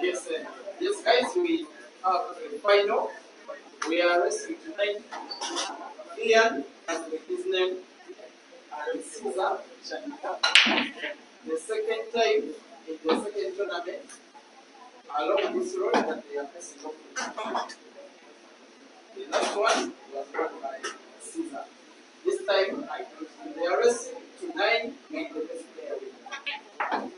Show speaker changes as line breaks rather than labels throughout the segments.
Yes, yes, guys, we have the final. We are racing tonight. Ian, as his name, and Ceazer, Chandiga. The second time in the second tournament, along this road that they are facing up. The last one was won by Ceazer. This time, they are racing to 9 and the best player wins.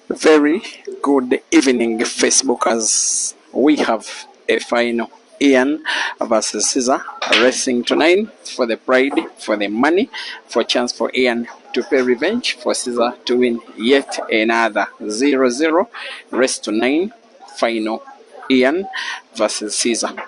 Very good evening, Facebookers. We have a final. Ian versus Ceazer racing tonight for the pride, for the money, for chance for Ian to pay revenge, for Ceazer to win yet another 0-0 race to 9 final. Ian versus Ceazer.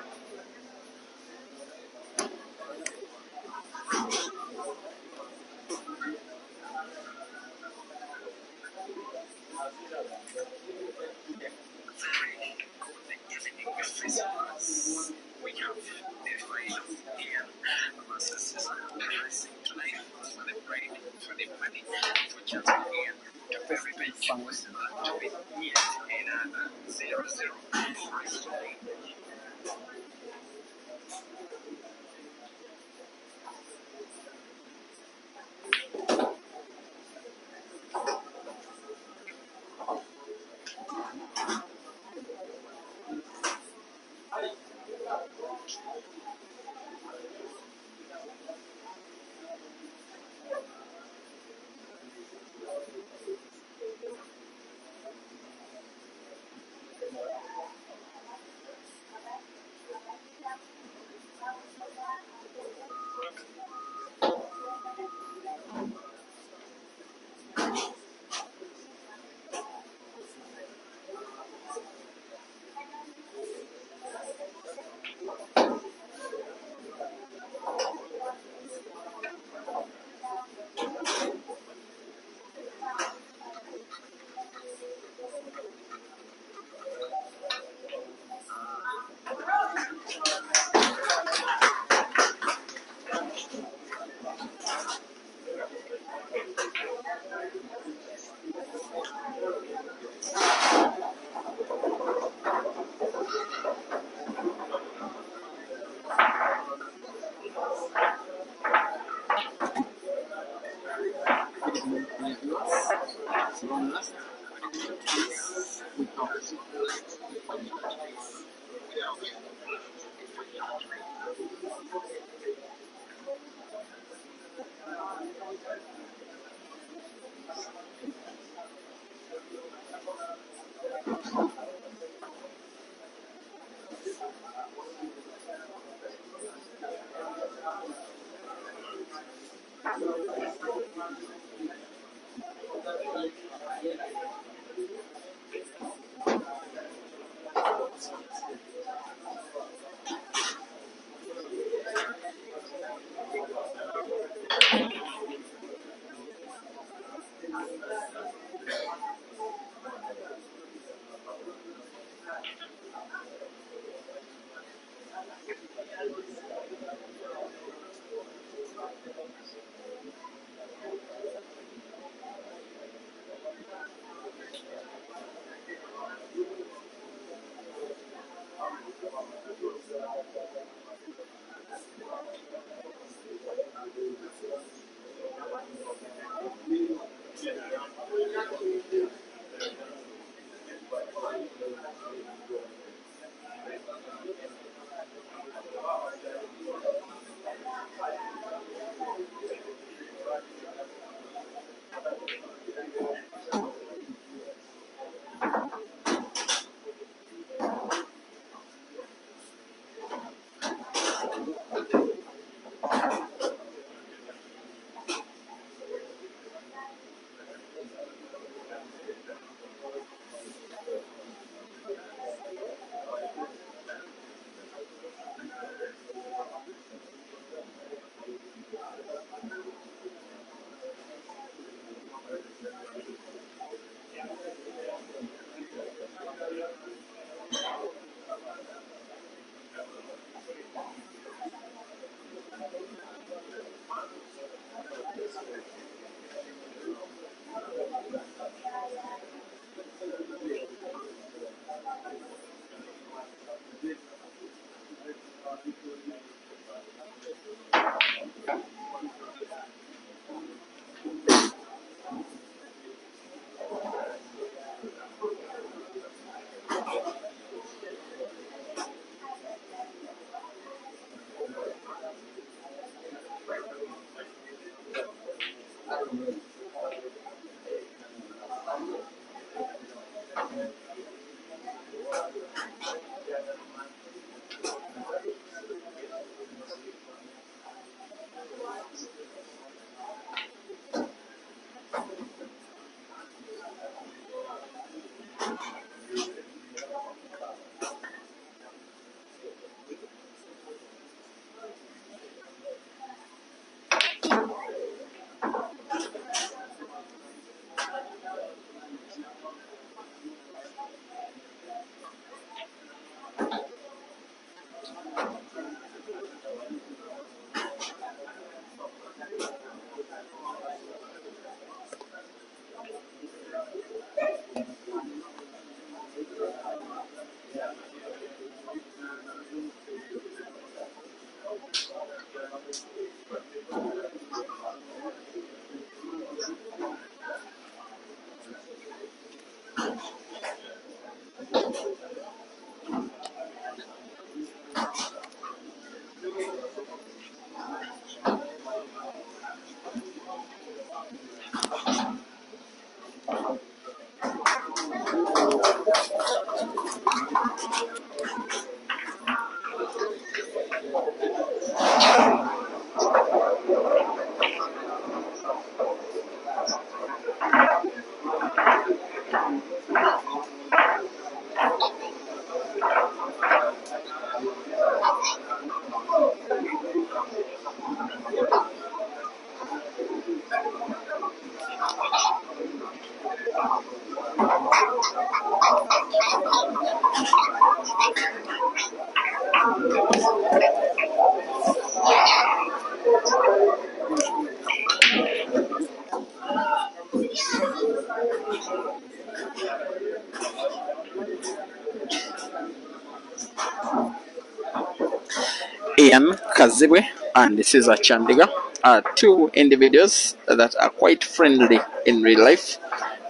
Kazibwe and Ceazer Chandiga are two individuals that are quite friendly in real life,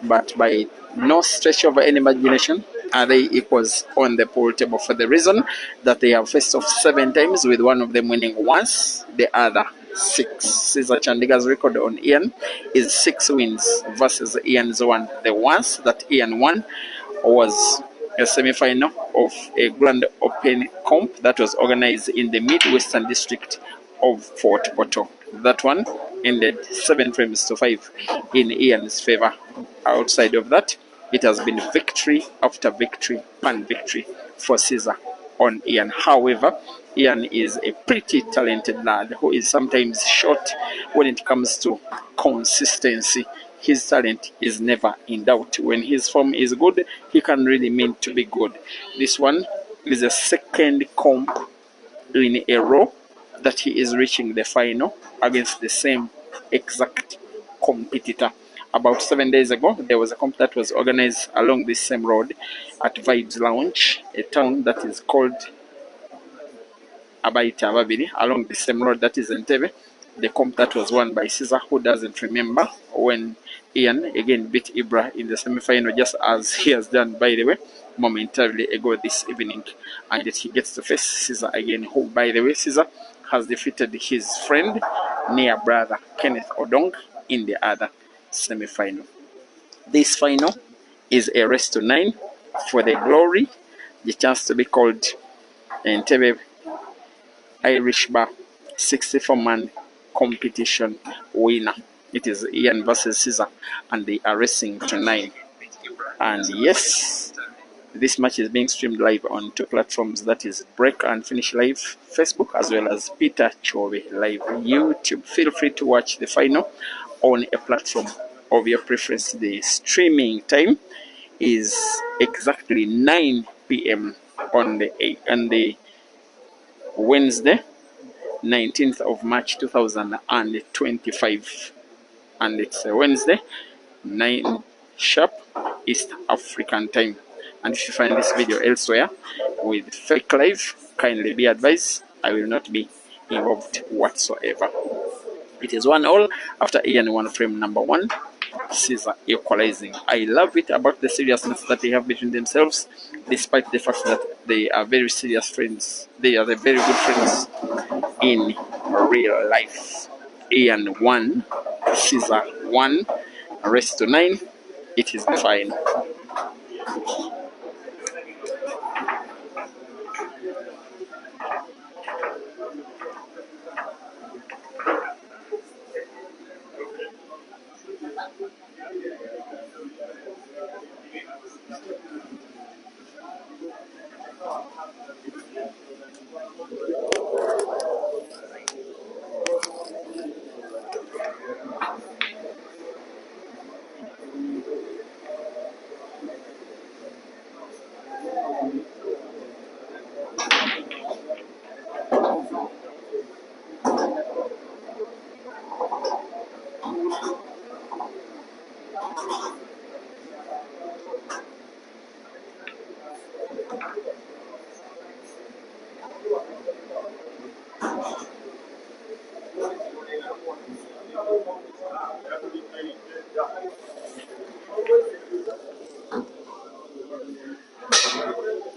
but by no stretch of any imagination are they equals on the pool table for the reason that they have faced off 7 times, with one of them winning once, the other 6. Ceazer Chandiga's record on Ian is 6 wins versus Ian's 1. The once that Ian won was a semi-final of a Grand Open comp that was organized in the Midwestern district of Fort Portal. That one ended 7 frames to 5 in Ian's favor. Outside of that, it has been victory after victory and victory for Ceazer on Ian. However, Ian is a pretty talented lad who is sometimes short when it comes to consistency. His talent is never in doubt. When his form is good, he can really mean to be good. This one is a second comp in a row that he is reaching the final against the same exact competitor. About 7 days ago, there was a comp that was organized along this same road at Vibes Lounge, a town that is called Abaita Babili, along the same road that is Entebbe. The comp that was won by Ceazer, who doesn't remember when Ian again beat Ibra in the semi-final, just as he has done, by the way, momentarily ago this evening. And yet he gets to face Ceazer again, who, by the way, Ceazer has defeated his friend, near brother Kenneth Odong, in the other semi-final. This final is a race to 9 for the glory, the chance to be called Entebbe Irish Bar 64-man competition winner. It is Ian versus Ceazer, and they are racing to 9. And yes, this match is being streamed live on 2 platforms, that is Break and Finish Live Facebook, as well as Peter Chove Live YouTube. Feel free to watch the final on a platform of your preference. The streaming time is exactly 9 p.m. on the Wednesday, 19th of March 2025, and it's a Wednesday, 9 sharp East African time. And if you find this video elsewhere with fake live, kindly be advised, I will not be involved whatsoever. It is 1-1 after Ian won frame number 1, Ceazer equalizing. I love it about the seriousness that they have between themselves, despite the fact that they are very serious friends. They are the very good friends in real life. Ian 1, Ceazer 1, race to 9. It is the final.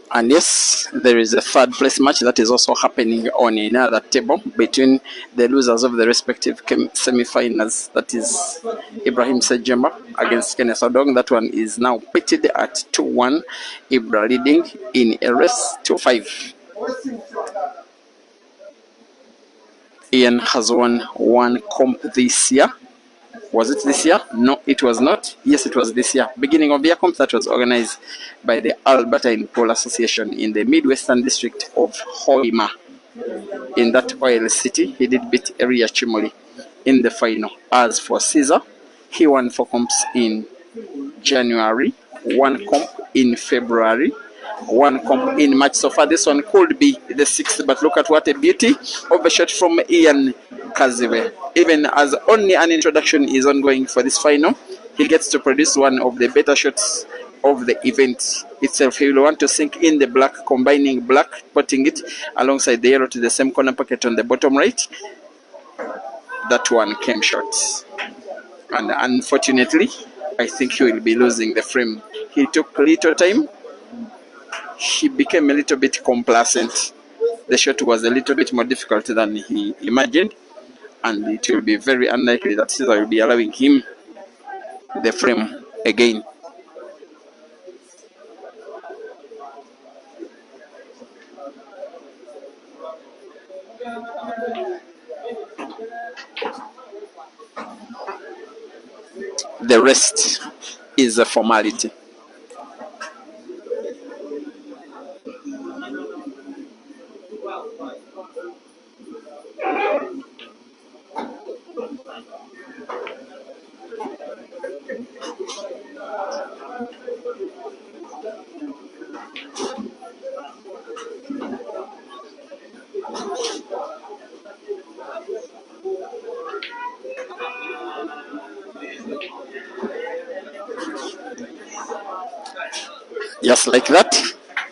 And yes, there is a 3rd place match that is also happening on another table between the losers of the respective semi-finals. That is Ibrahim Sejemba against Kenneth Odong. That one is now pitted at 2-1. Ibra leading in a race to 5. Ian has won 1 comp this year. Was it this year? No, it was not. Yes, it was this year. Beginning of the year comp that was organized by the Albertine Pole Association in the Midwestern district of Hoima. In that oil city, he did beat Eria Chimoli in the final. As for Ceazer, he won 4 comps in January, 1 comp in February, 1 comp in March. So far, this one could be the 6th, but look at what a beauty of a shot from Ian Kazibwe. Even as only an introduction is ongoing for this final, he gets to produce one of the better shots of the event itself. He will want to sink in the black, combining black, putting it alongside the yellow to the same corner pocket on the bottom right. That one came short, and unfortunately, I think he will be losing the frame. He took little time he became a little bit complacent. The shot was a little bit more difficult than he imagined, and it will be very unlikely that Ceazer will be allowing him the frame again. The rest is a formality. Just like that,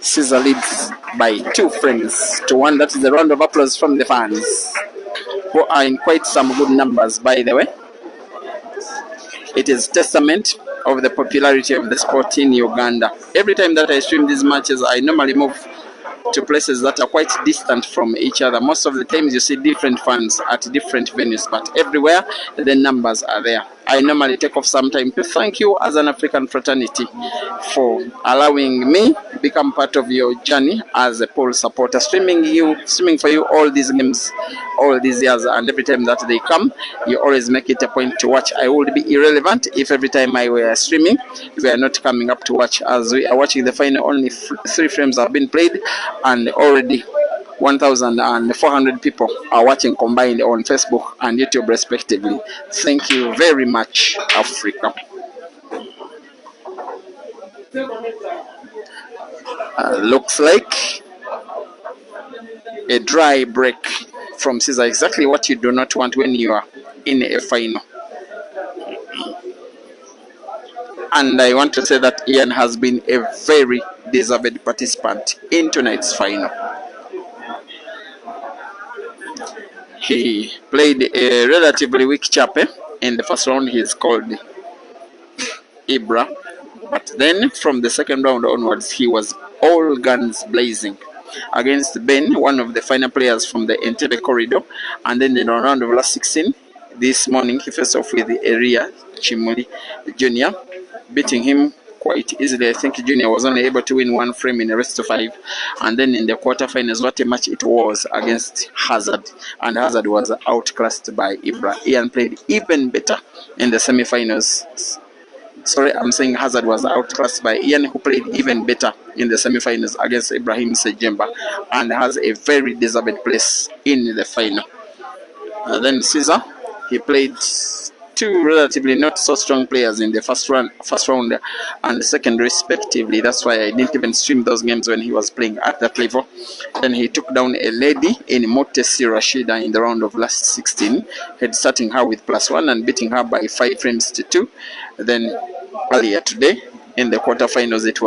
Ceazer leads by 2 frames to 1. That is a round of applause from the fans, who are in quite some good numbers, by the way. It is testament of the popularity of the sport in Uganda. Every time that I stream these matches, I normally move to places that are quite distant from each other. Most of the times you see different fans at different venues, but everywhere the numbers are there. I normally take off some time to thank you as an African fraternity for allowing me become part of your journey as a pool supporter, streaming for you all these games, all these years, and every time that they come, you always make it a point to watch. I would be irrelevant if every time I were streaming, we are not coming up to watch. As we are watching the final, only 3 frames have been played, and already 1,400 people are watching combined on Facebook and YouTube respectively. Thank you very much, Africa. Looks like a dry break from Ceazer, exactly what you do not want when you are in a final. And I want to say that Ian has been a very deserved participant in tonight's final. He played a relatively weak chap in the first round. He's called Ibra, but then from the second round onwards, he was all guns blazing against Ben, one of the final players from the Entebbe corridor. And then in the round of last 16, this morning, he faced off with Eria Chimuli Jr., beating him quite easily. I think Junior was only able to win 1 frame in the rest of 5. And then in the quarterfinals, what a match it was against Hazard. And Hazard was outclassed by Ibra. Ian played even better in the semifinals. Sorry, I'm saying Hazard was outclassed by Ian, who played even better in the semifinals against Ibrahim Sejemba and has a very deserved place in the final. Then Ceazer, he played 2 relatively not so strong players in the first round and the second respectively. That's why I didn't even stream those games when he was playing at that level. Then he took down a lady in Motesi Rashida in the round of last 16, starting her with +1 and beating her by 5 frames to 2. Then earlier today in the quarterfinals, it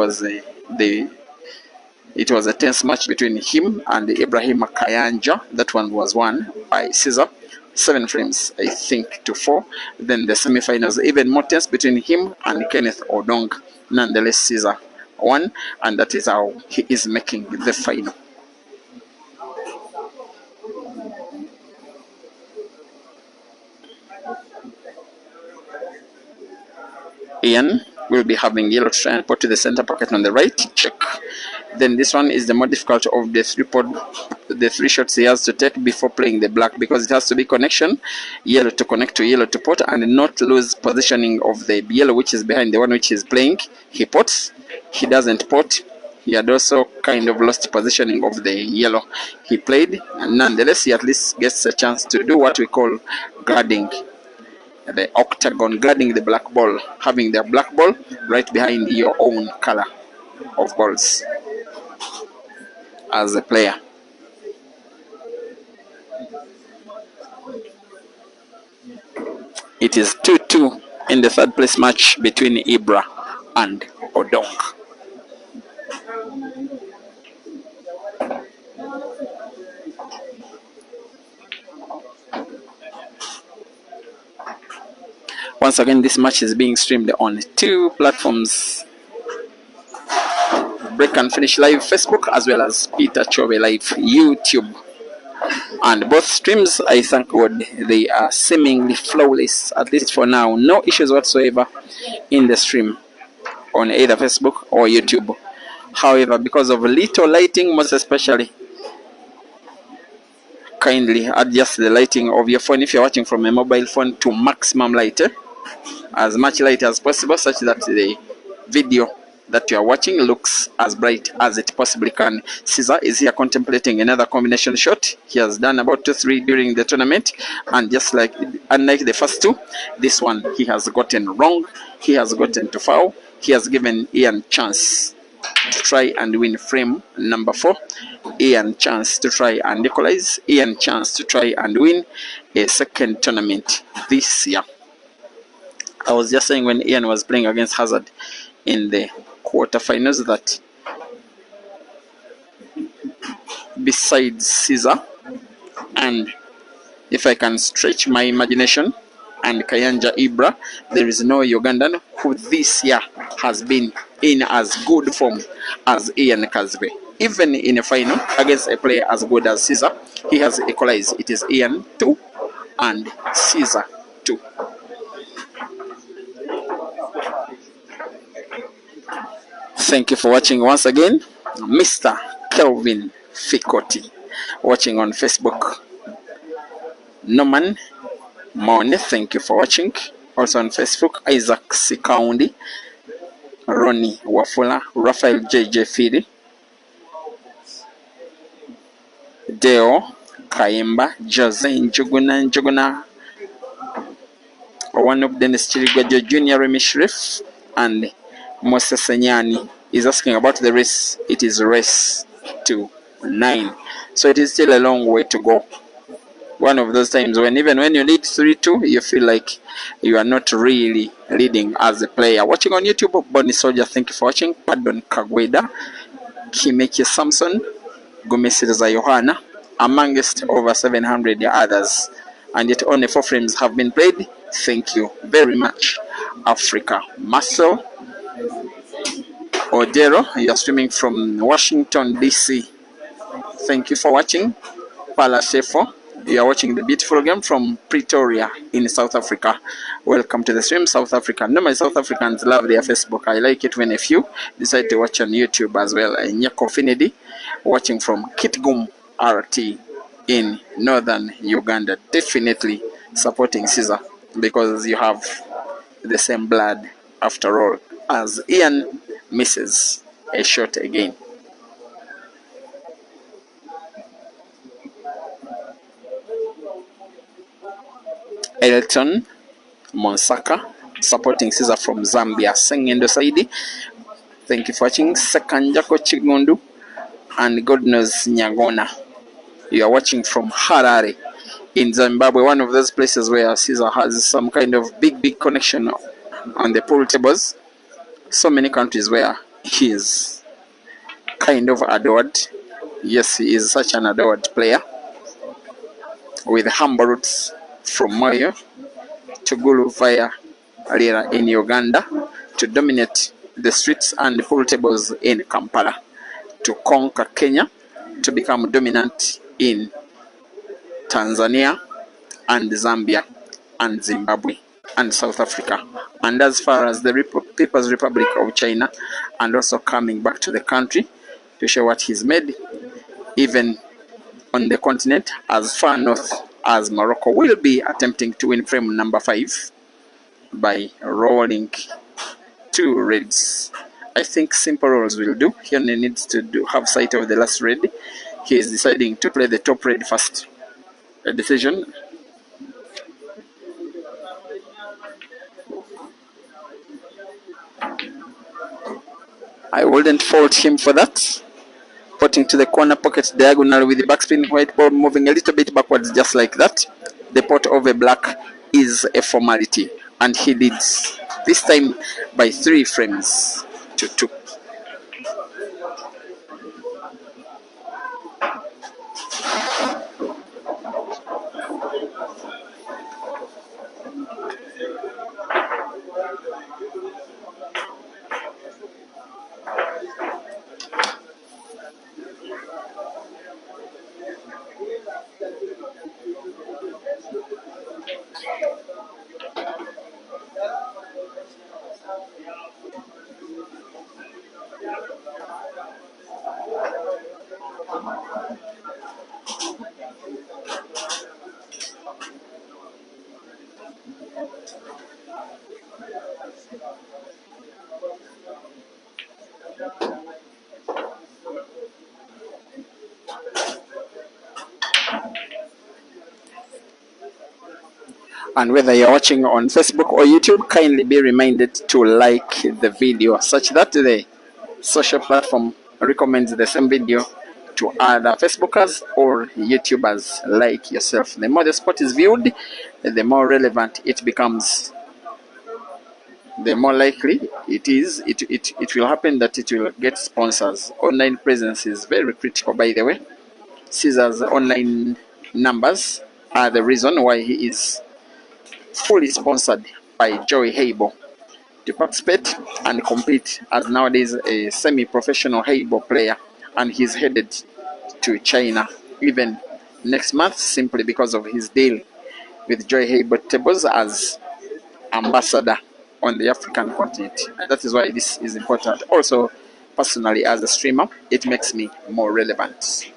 was a tense match between him and Ibrahim Kayanja. That one was won by Ceazer, 7 frames, I think, to 4. Then the semifinals, even more tense between him and Kenneth Odong. Nonetheless, Ceazer won, and that is how he is making the final. Ian will be having yellow to try and put to the center pocket on the right. Check. Then this one is the more difficult of the 3 shots he has to take before playing the black, because it has to be connection, yellow to connect to yellow to pot, and not lose positioning of the yellow which is behind the one which is playing. He pots, he doesn't pot. He had also kind of lost positioning of the yellow he played, and nonetheless he at least gets a chance to do what we call guarding the octagon, guarding the black ball, having the black ball right behind your own color of balls as a player. It is 2-2 in the 3rd place match between Ibra and Odong. Once again, this match is being streamed on 2 platforms. Break and Finish Live Facebook, as well as Peter Chove Live YouTube. And both streams, I thank God, they are seemingly flawless, at least for now. No issues whatsoever in the stream on either Facebook or YouTube. However, because of little lighting, most especially, kindly adjust the lighting of your phone if you're watching from a mobile phone to maximum light, as much light as possible, such that the video that you are watching looks as bright as it possibly can. Ceazer is here contemplating another combination shot. He has done about 2-3 during the tournament, and just like unlike the first two, this one he has gotten wrong. He has gotten to foul. He has given Ian chance to try and win frame number 4. Ian chance to try and equalize. Ian chance to try and win a second tournament this year. I was just saying when Ian was playing against Hazard in the quarterfinals that besides Ceazer, and if I can stretch my imagination, and Kayanja Ibra, there is no Ugandan who this year has been in as good form as Ian Kazibwe. Even in a final against a player as good as Ceazer, he has equalized. It is Ian 2 and Ceazer 2. Thank you for watching once again. Mr. Kelvin Fikoti, watching on Facebook. Norman Mone, thank you for watching. Also on Facebook, Isaac Sikaundi, Ronnie Wafula, Raphael JJ Fidi, Deo Kayemba, Jose Njuguna, one of Dennis Chirigwajo Jr. Remy Shrif, and Moses Senyani is asking about the race. It is race to 9. So it is still a long way to go. One of those times when even when you lead 3-2, you feel like you are not really leading as a player. Watching on YouTube, Bonnie Soldier, thank you for watching. Pardon Kagweda, Kimeki Samson, Gomesiza Yohana, amongst over 700 others. And yet only 4 frames have been played. Thank you very much. Africa Marcel Odero, you are streaming from Washington, DC. Thank you for watching. Pala Shefo, you are watching the beautiful game from Pretoria in South Africa. Welcome to the stream, South Africa. No, my South Africans love their Facebook. I like it when a few decide to watch on YouTube as well. Nyako Finidi, watching from Kitgum RT in northern Uganda. Definitely supporting Ceazer because you have the same blood after all. As Ian misses a shot again. Elton Monsaka supporting Ceazer from Zambia. Sengendo Saidi, thank you for watching. Sekanjako Chigundu and God knows Nyagona, you are watching from Harare in Zimbabwe, one of those places where Ceazer has some kind of big connection on the pool tables. So many countries where he is kind of adored. Yes, he is such an adored player with humble roots from Moyo to Gulu via Lira in Uganda to dominate the streets and the pool tables in Kampala, to conquer Kenya, to become dominant in Tanzania and Zambia and Zimbabwe and South Africa, and as far as the People's Republic of China, and also coming back to the country to show what he's made, even on the continent as far north as Morocco. Will be attempting to win frame number 5 by rolling 2 reds. I think simple rolls will do. He only needs to have sight of the last red. He is deciding to play the top red first. A decision. I wouldn't fault him for that. Putting to the corner pocket diagonal with the backspin, white ball moving a little bit backwards just like that. The pot of a black is a formality, and he leads this time by 3 frames to 2. And whether you're watching on Facebook or YouTube, kindly be reminded to like the video such that the social platform recommends the same video to other Facebookers or YouTubers like yourself. The more the sport is viewed, the more relevant it becomes. The more likely it will happen that it will get sponsors. Online presence is very critical, by the way. Ceazer's online numbers are the reason why he is fully sponsored by Joey Hable to participate and compete as nowadays a semi-professional Hable player, and he's headed to China even next month simply because of his deal with Joey Hable Tables as ambassador on the African continent. That is why this is important. Also, personally as a streamer, it makes me more relevant.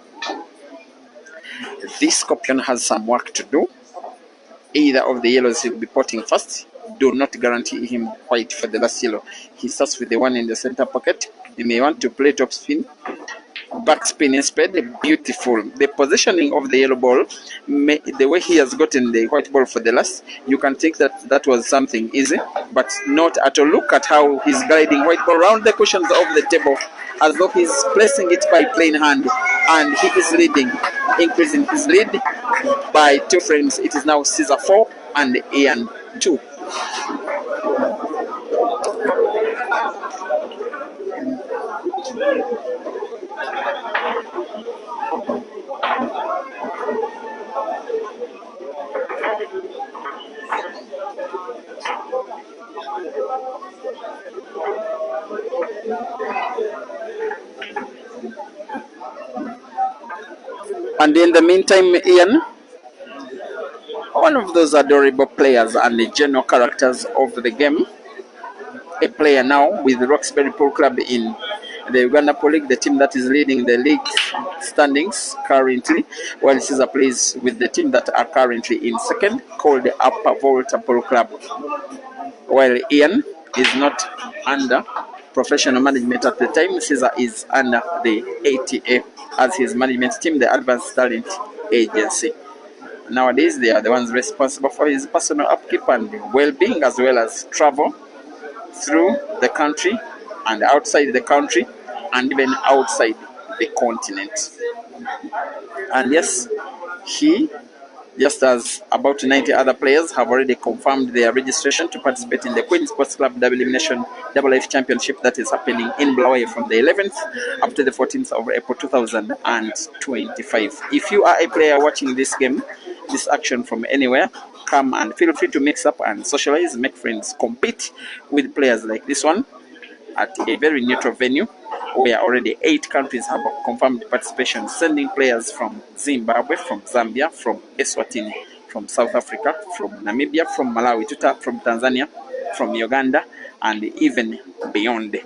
This Scorpion has some work to do. Either of the yellows he'll be potting first. Do not guarantee him white for the last yellow. He starts with the one in the center pocket. You may want to play top spin, back spin instead. Beautiful. The positioning of the yellow ball, the way he has gotten the white ball for the last, you can think that that was something easy, but not at all. Look at how he's gliding white ball around the cushions of the table as though he's placing it by plain hand, and he is leading, increasing his lead by 2 frames. It is now Ceazer 4 and Ian 2. And in the meantime, Ian, one of those adorable players and the general characters of the game, a player now with Roxbury Pool Club in the Uganda Pro League, the team that is leading the league standings currently, while Ceazer plays with the team that are currently in second, called the Upper Volta Polo Club. While Ian is not under professional management at the time, Ceazer is under the ATA as his management team, the Advanced Talent Agency. Nowadays, they are the ones responsible for his personal upkeep and well-being, as well as travel through the country and outside the country and even outside the continent. And yes, he, just as about 90 other players, have already confirmed their registration to participate in the Queen Sports Club Double Elimination Double Life Championship that is happening in Bulawayo from the 11th up to the 14th of April 2025. If you are a player watching this game, this action from anywhere, come and feel free to mix up and socialize, make friends, compete with players like this one at a very neutral venue where already 8 countries have confirmed participation, sending players from Zimbabwe, from Zambia, from Eswatini, from South Africa, from Namibia, from Malawi, from Tanzania, from Uganda, and even beyond.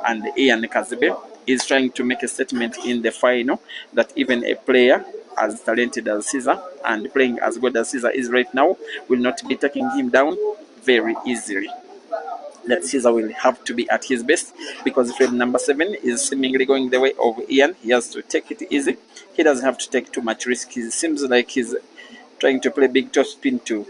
And Ian Kazibwe is trying to make a statement in the final that even a player as talented as Ceazer and playing as good as Ceazer is right now will not be taking him down very easily. That Ceazer will have to be at his best, because frame number 7 is seemingly going the way of Ian. He has to take it easy. He doesn't have to take too much risk. He seems like he's trying to play big top spin to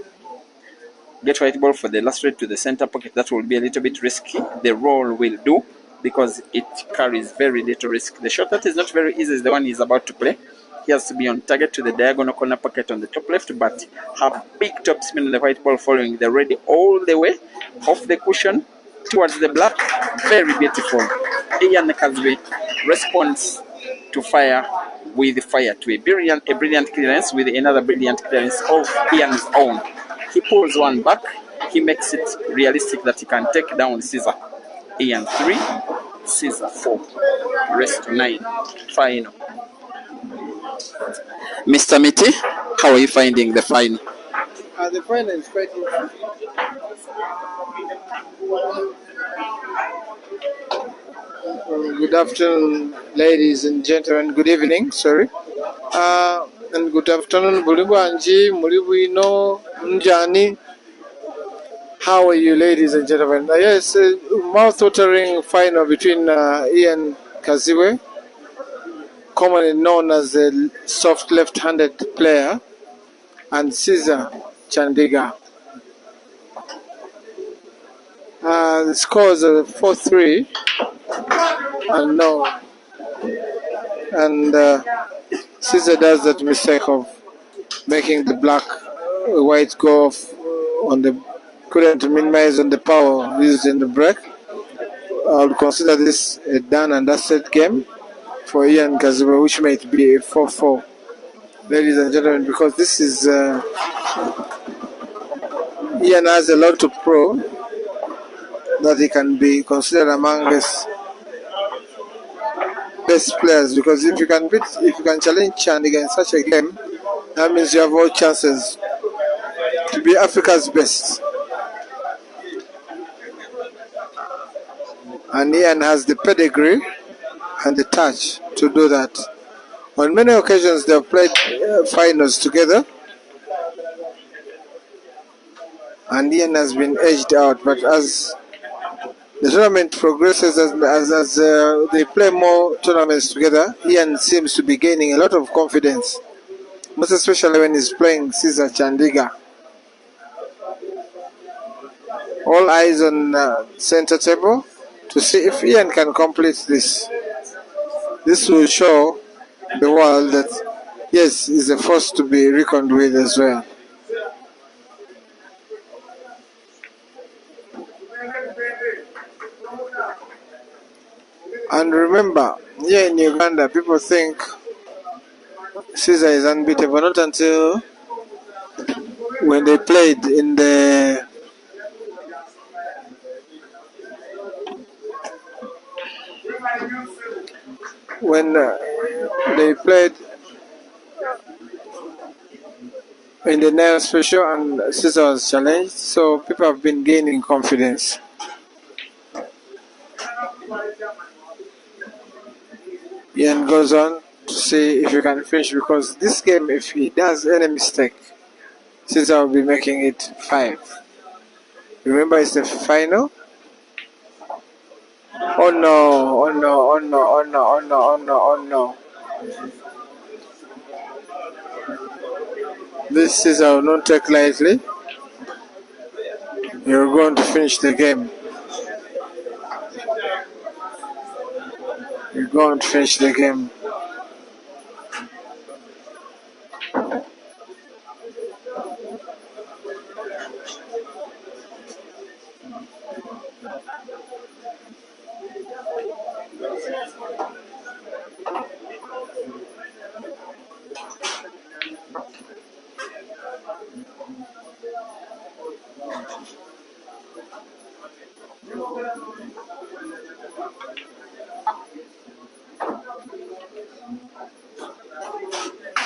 get white ball for the last straight to the center pocket. That will be a little bit risky. The roll will do because it carries very little risk. The shot that is not very easy is the one he's about to play. He has to be on target to the diagonal corner pocket on the top left, but have big top spin on the white ball following the ready all the way off the cushion towards the black. Very beautiful. Ian Kazibwe responds to fire with fire, to a brilliant clearance with another brilliant clearance of Ian's own. He pulls one back. He makes it realistic that he can take down Ceazer. Ian 3, Ceazer 4. Rest to 9. Final. Mr. Miti, how are you finding the final?
The final is quite interesting. Good afternoon, ladies and gentlemen. Good evening, sorry. And good afternoon, Bulibwanji, Mulibuino, Njani. How are you, ladies and gentlemen? Yes, mouth-watering final between Ian Kazibwe, commonly known as a soft left-handed player, and Ceazer,
Chandiga. The scores are 4-3 unknown, and Ceazer does that mistake of making the black white go off on the couldn't minimize on the power used in the break. I would consider this a done and dusted game for Ian Kazibwe, which might be a 4-4, ladies and gentlemen, because this is Ian has a lot to prove that he can be considered among his best players. Because if you can challenge Chandiga in such a game, that means you have all chances to be Africa's best. And Ian has the pedigree and the touch to do that. On many occasions they have played finals together, and Ian has been edged out. But as the tournament progresses, as they play more tournaments together, Ian seems to be gaining a lot of confidence, most especially when he's playing Ceazer Chandiga. All eyes on center table to see if Ian can complete this. This will show the world that yes, he's a force to be reckoned with as well. And remember, here in Uganda, people think Ceazer is unbeatable, not until when they played in the Nile Special and Ceazer was challenged, so people have been gaining confidence. Ian goes on to see if he can finish, because this game, if he does any mistake, Ceazer will be making it 5. Remember, it's the final. Oh no, oh no, oh no, oh no, oh no, oh no, oh no. This Ceazer will not take lightly. You're going to finish the game. You're going to finish the game.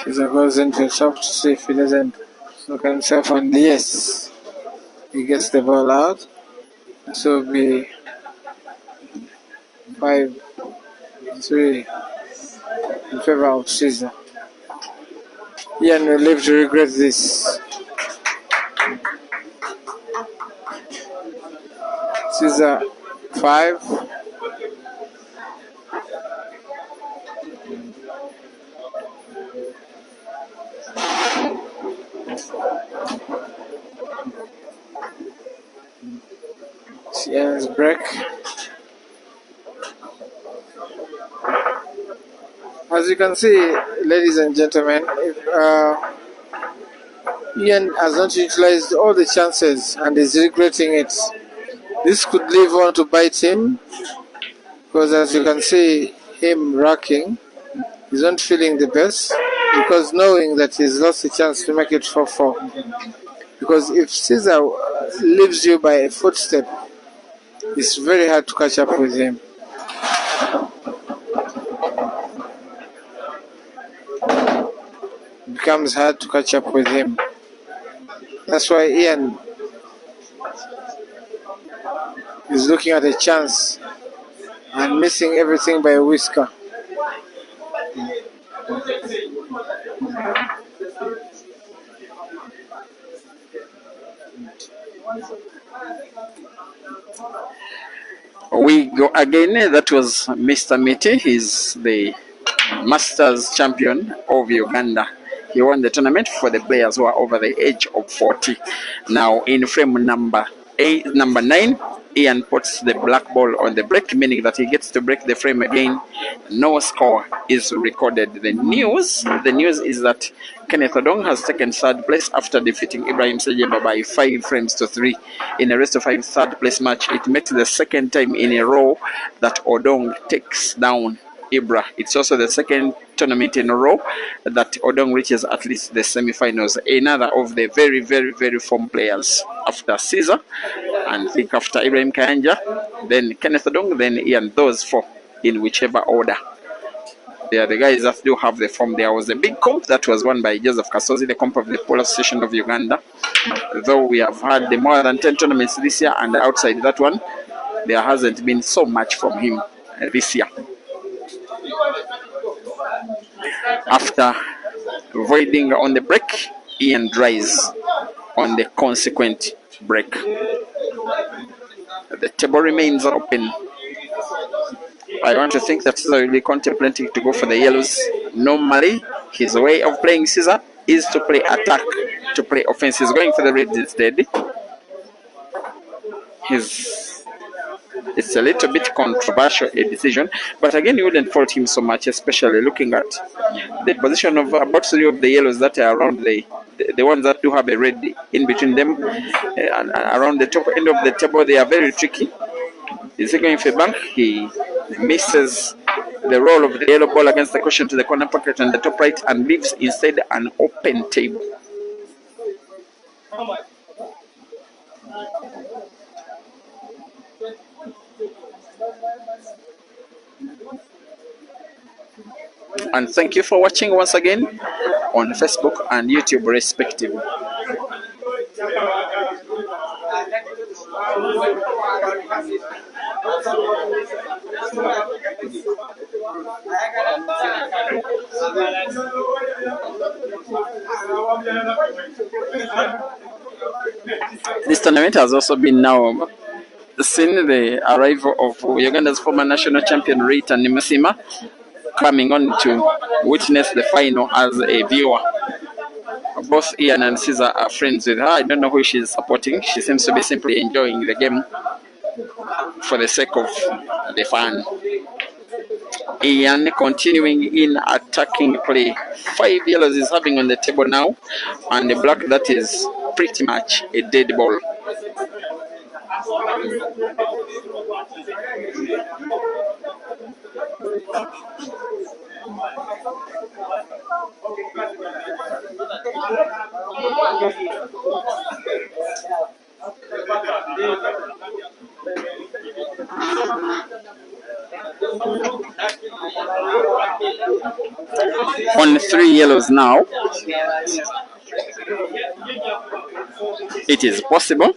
Ceazer goes into the shop to see if he doesn't look himself on the yes. He gets the ball out. This will be 5-3 in favor of Ceazer. Ian will live to regret this. Ceazer 5. Ian's break. As you can see, ladies and gentlemen, if Ian has not utilized all the chances and is regretting it, this could live on to bite him, because as you can see him racking, he's not feeling the best, because knowing that he's lost a chance to make it 4-4. Because if Ceazer leaves you by a footstep, it's very hard to catch up with him. It becomes hard to catch up with him. That's why Ian is looking at a chance and missing everything by a whisker.
We go again. That was Mr. Miti. He's the Masters champion of Uganda He won the tournament for the players who are over the age of 40. Now in frame number 9, Ian puts the black ball on the break, meaning that he gets to break the frame again. No score is recorded. The news is that Kenneth Odong has taken third place after defeating Ibrahim Sejeba by 5 frames to 3 in a rest of 5 third place match. It makes the second time in a row that Odong takes down Ibra. It's also the second tournament in a row that Odong reaches at least the semi-finals. Another of the very, very, very form players after Ceazer, and I think after Ibrahim Kayanja, then Kenneth Odong, then Ian. Those 4 in whichever order. They are the guys that do have the form. There was a big comp that was won by Joseph Kasozi, the comp of the Polo Association of Uganda. Though we have had more than 10 tournaments this year, and outside that one, there hasn't been so much from him this year. After voiding on the break, Ian dries on the consequent break. The table remains open. I want to think that Ceazer will be contemplating to go for the yellows. Normally, his way of playing Ceazer is to play attack, to play offense. He's going for the reds instead. It's a little bit controversial a decision, but again, you wouldn't fault him so much, especially looking at the position of about 3 of the yellows that are around the ones that do have a red in between them, and around the top end of the table. They are very tricky. Is he going for bank? He misses the roll of the yellow ball against the cushion to the corner pocket on the top right and leaves instead an open table. And thank you for watching once again on Facebook and YouTube respectively. This tournament has also been now seen the arrival of Uganda's former national champion Rita Nimusima coming on to witness the final as a viewer. Both Ian and Ceazer are friends with her. I don't know who she's supporting. She seems to be simply enjoying the game for the sake of the fun. Ian continuing in attacking play. 5 yellows is having on the table now, and the black that is pretty much a dead ball. On 3 yellows now. It is possible.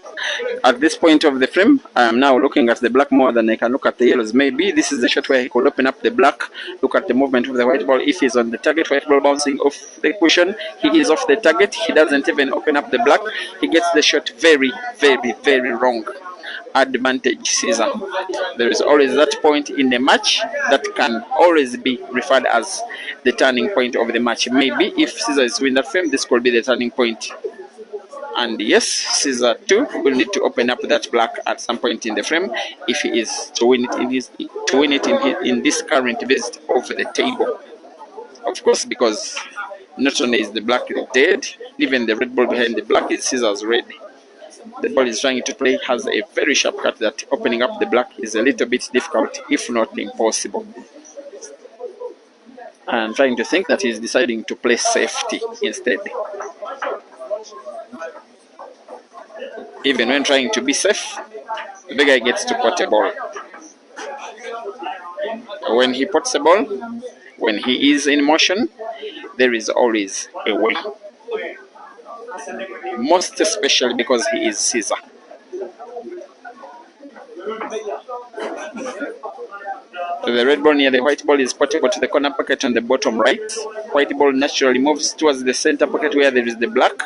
At this point of the frame, I am now looking at the black more than I can look at the yellows. Maybe this is the shot where he could open up the black. Look at the movement of the white ball. If he's on the target, white ball bouncing off the cushion, he is off the target. He doesn't even open up the black. He gets the shot very, very, very wrong. Advantage Ceazer. There is always that point in the match that can always be referred as the turning point of the match. Maybe if Ceazer is winning that frame, this could be the turning point. And yes, Ceazer too will need to open up that black at some point in the frame if he is to win it in this current visit of the table. Of course, because not only is the black dead, even the red ball behind the black is Ceazer's red. The ball is trying to play has a very sharp cut that opening up the black is a little bit difficult, if not impossible. I'm trying to think that he's deciding to play safety instead. Even when trying to be safe, the guy gets to pot a ball. When he puts a ball, when he is in motion, there is always a way. Most especially because he is Ceazer. The red ball near the white ball is portable to the corner pocket on the bottom right. White ball naturally moves towards the center pocket where there is the black.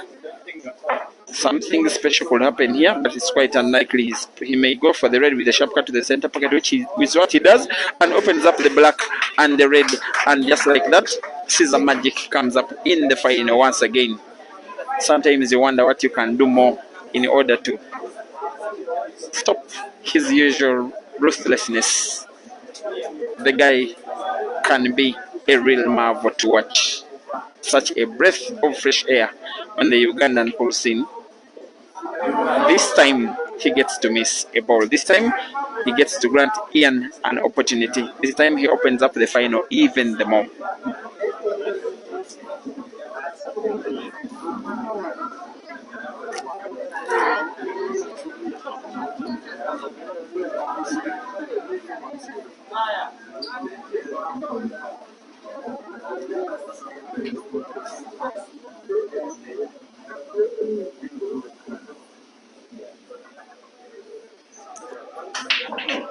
Something special could happen here, but it's quite unlikely. He may go for the red with the sharp cut to the center pocket, which is what he does, and opens up the black and the red, and just like that, Ceazer magic comes up in the final once again. Sometimes you wonder what you can do more in order to stop his usual ruthlessness. The guy can be a real marvel to watch. Such a breath of fresh air on the Ugandan pool scene. This time he gets to miss a ball. This time he gets to grant Ian an opportunity. This time he opens up the final even the more.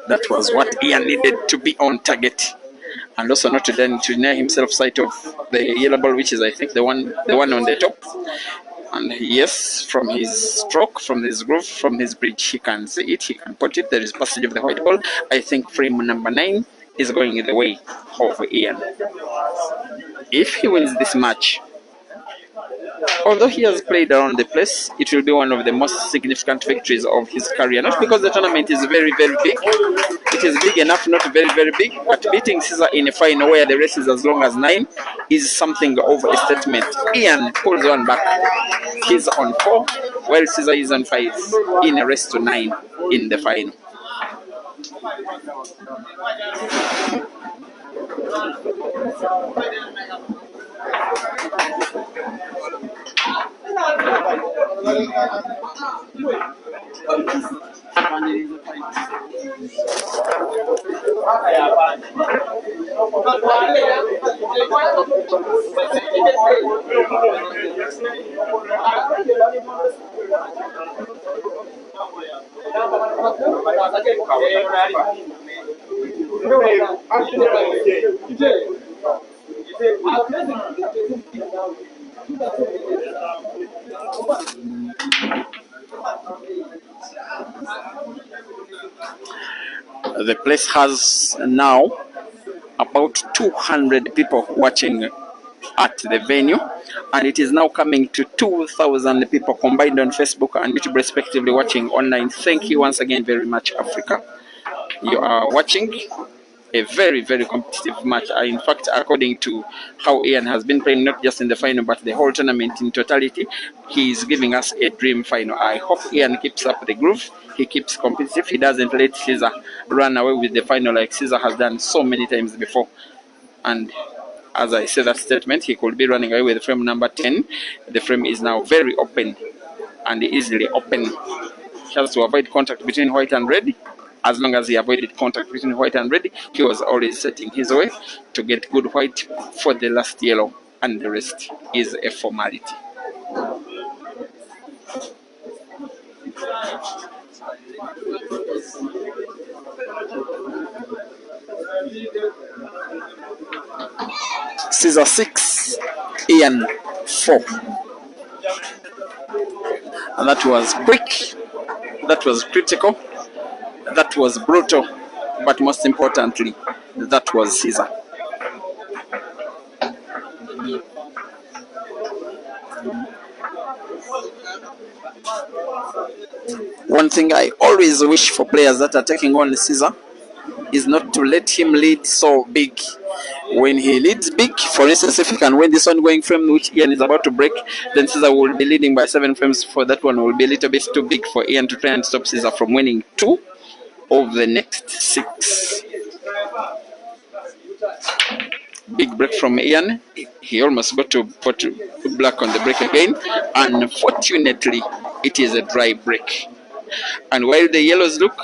That was what Ian needed to be on target, and also not to deny himself sight of the yellow ball, which is I think the one on the top. And yes, from his stroke, from his groove, from his bridge, he can see it, he can put it. There is passage of the white ball. I think frame number 9 is going the way of Ian. If he wins this match, although he has played around the place, it will be one of the most significant victories of his career. Not because the tournament is very, very big. It is big enough, not very, very big. But beating Ceazer in a final where the race is as long as 9 is something of a statement. Ian pulls one back. He's on 4, while Ceazer is on 5 in a race to 9 in the final. The place has now about 200 people watching at the venue, and it is now coming to 2,000 people combined on Facebook and YouTube respectively watching online. Thank you once again very much, Africa. You are watching a very, very competitive match. In fact, according to how Ian has been playing, not just in the final, but the whole tournament in totality, he is giving us a dream final. I hope Ian keeps up the groove. He keeps competitive. He doesn't let Ceazer run away with the final like Ceazer has done so many times before. And as I say that statement, he could be running away with frame number 10. The frame is now very open and easily open. He has to avoid contact between white and red. As long as he avoided contact between white and red, he was always setting his way to get good white for the last yellow, and the rest is a formality. Ceazer 6, Ian 4. And that was quick, that was critical, that was brutal, but most importantly, that was Ceazer. One thing I always wish for players that are taking on Ceazer is not to let him lead so big. When he leads big, for instance, if he can win this ongoing frame which Ian is about to break, then Ceazer will be leading by 7 frames. For that one will be a little bit too big for Ian to try and stop Ceazer from winning 2 of the next 6. Big break from Ian. He almost got to put black on the break again. Unfortunately, it is a dry break. And while the yellows look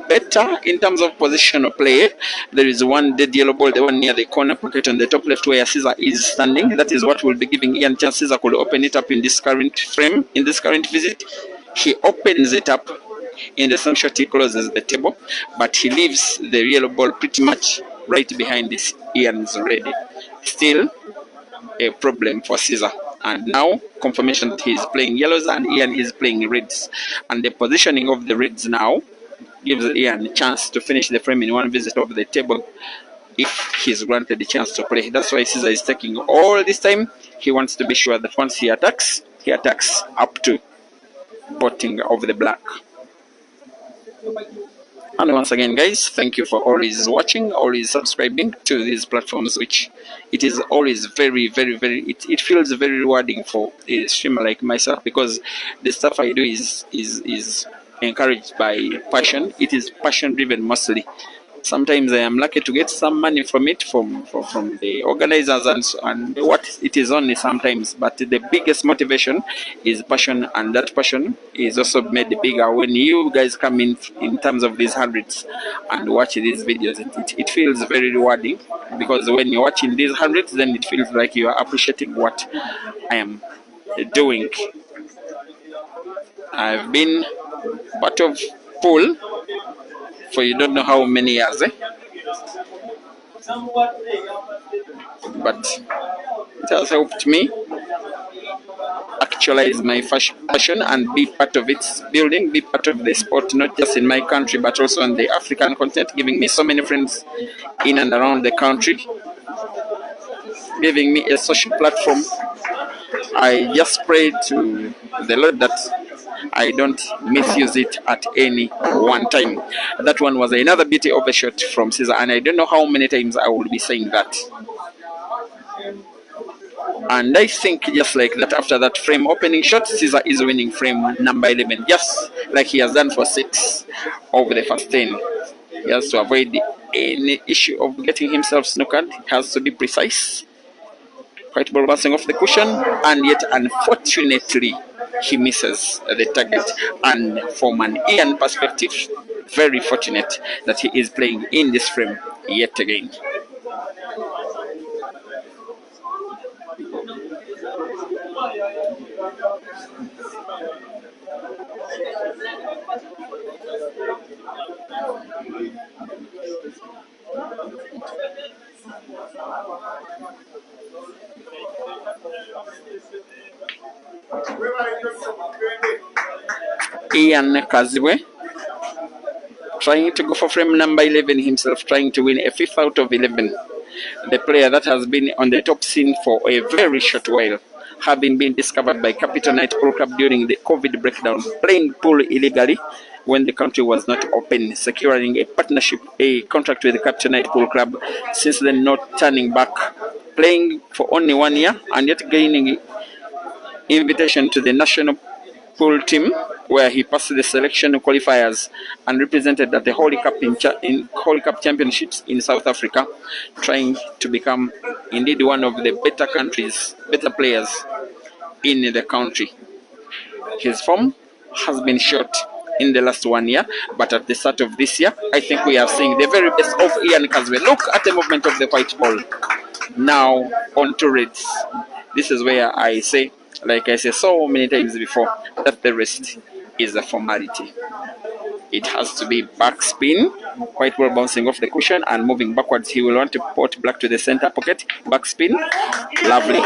better in terms of positional play, there is one dead yellow ball, the one near the corner pocket on the top left where Ceazer is standing. That is what will be giving Ian chance. Ceazer could open it up in this current frame, in this current visit. He opens it up. In the same shot, he closes the table, but he leaves the yellow ball pretty much right behind this Ian's red. Still a problem for Ceazer. And now confirmation that he is playing yellows and Ian is playing reds. And the positioning of the reds now gives Ian a chance to finish the frame in one visit of the table. if he's granted the chance to play. That's why Ceazer is taking all this time. He wants to be sure that once he attacks up to potting of the black. And once again, guys, thank you for always watching, always subscribing to these platforms, which it is always very, very, very, it feels very rewarding for a streamer like myself, because the stuff I do is encouraged by passion. It is passion driven mostly. Sometimes I am lucky to get some money from it, from the organizers and what it is only sometimes. But the biggest motivation is passion, and that passion is also made bigger when you guys come in terms of these hundreds and watch these videos. It feels very rewarding, because when you're watching these hundreds, then it feels like you are appreciating what I am doing. I've been part of pool for you don't know how many years, but it has helped me actualize my passion and be part of its building, be part of the sport, not just in my country but also on the African continent, giving me so many friends in and around the country, giving me a social platform. I just pray to the Lord that I don't misuse it at any one time. That one was another beauty of a shot from Ceazer, and I don't know how many times I will be saying that. And I think just like that, after that frame opening shot, Ceazer is winning frame number 11, just like he has done for 6 over the first 10. He has to avoid any issue of getting himself snookered. He has to be precise. White ball bouncing off the cushion, and yet unfortunately he misses the target. And from an Ian perspective, very fortunate that he is playing in this frame yet again. Ian Kazibwe trying to go for frame number 11 himself, trying to win a 5th out of 11. The player that has been on the top scene for a very short while, having been discovered by Capital Night Pool Club during the COVID breakdown, playing pool illegally when the country was not open, securing a partnership, a contract with the Capital Night Pool Club, since then not turning back, playing for only 1 year and yet gaining invitation to the national pool team, where he passed the selection qualifiers and represented at the Holy Cup in Holy Cup Championships in South Africa, trying to become indeed one of the better players in the country. His form has been short in the last 1 year, but at the start of this year, I think we are seeing the very best of Ian Kazibwe. Look at the movement of the white ball. Now on to reds. This is where I say, like I said so many times before, that the rest is a formality. It has to be backspin, white ball bouncing off the cushion and moving backwards. He will want to put black to the center pocket, backspin, lovely.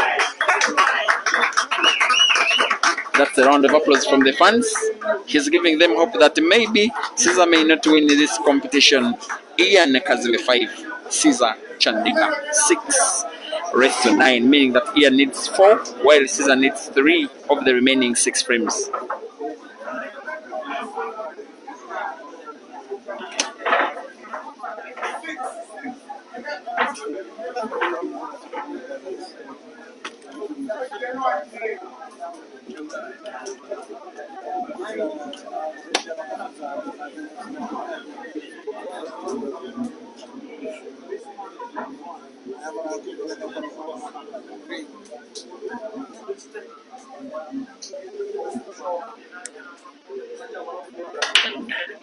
That's a round of applause from the fans. He's giving them hope that maybe Ceazer may not win this competition. Ian Kazibwe 5, Ceazer Chandiga 6. Race to 9, meaning that Ian needs 4, while Ceazer needs 3 of the remaining 6 frames.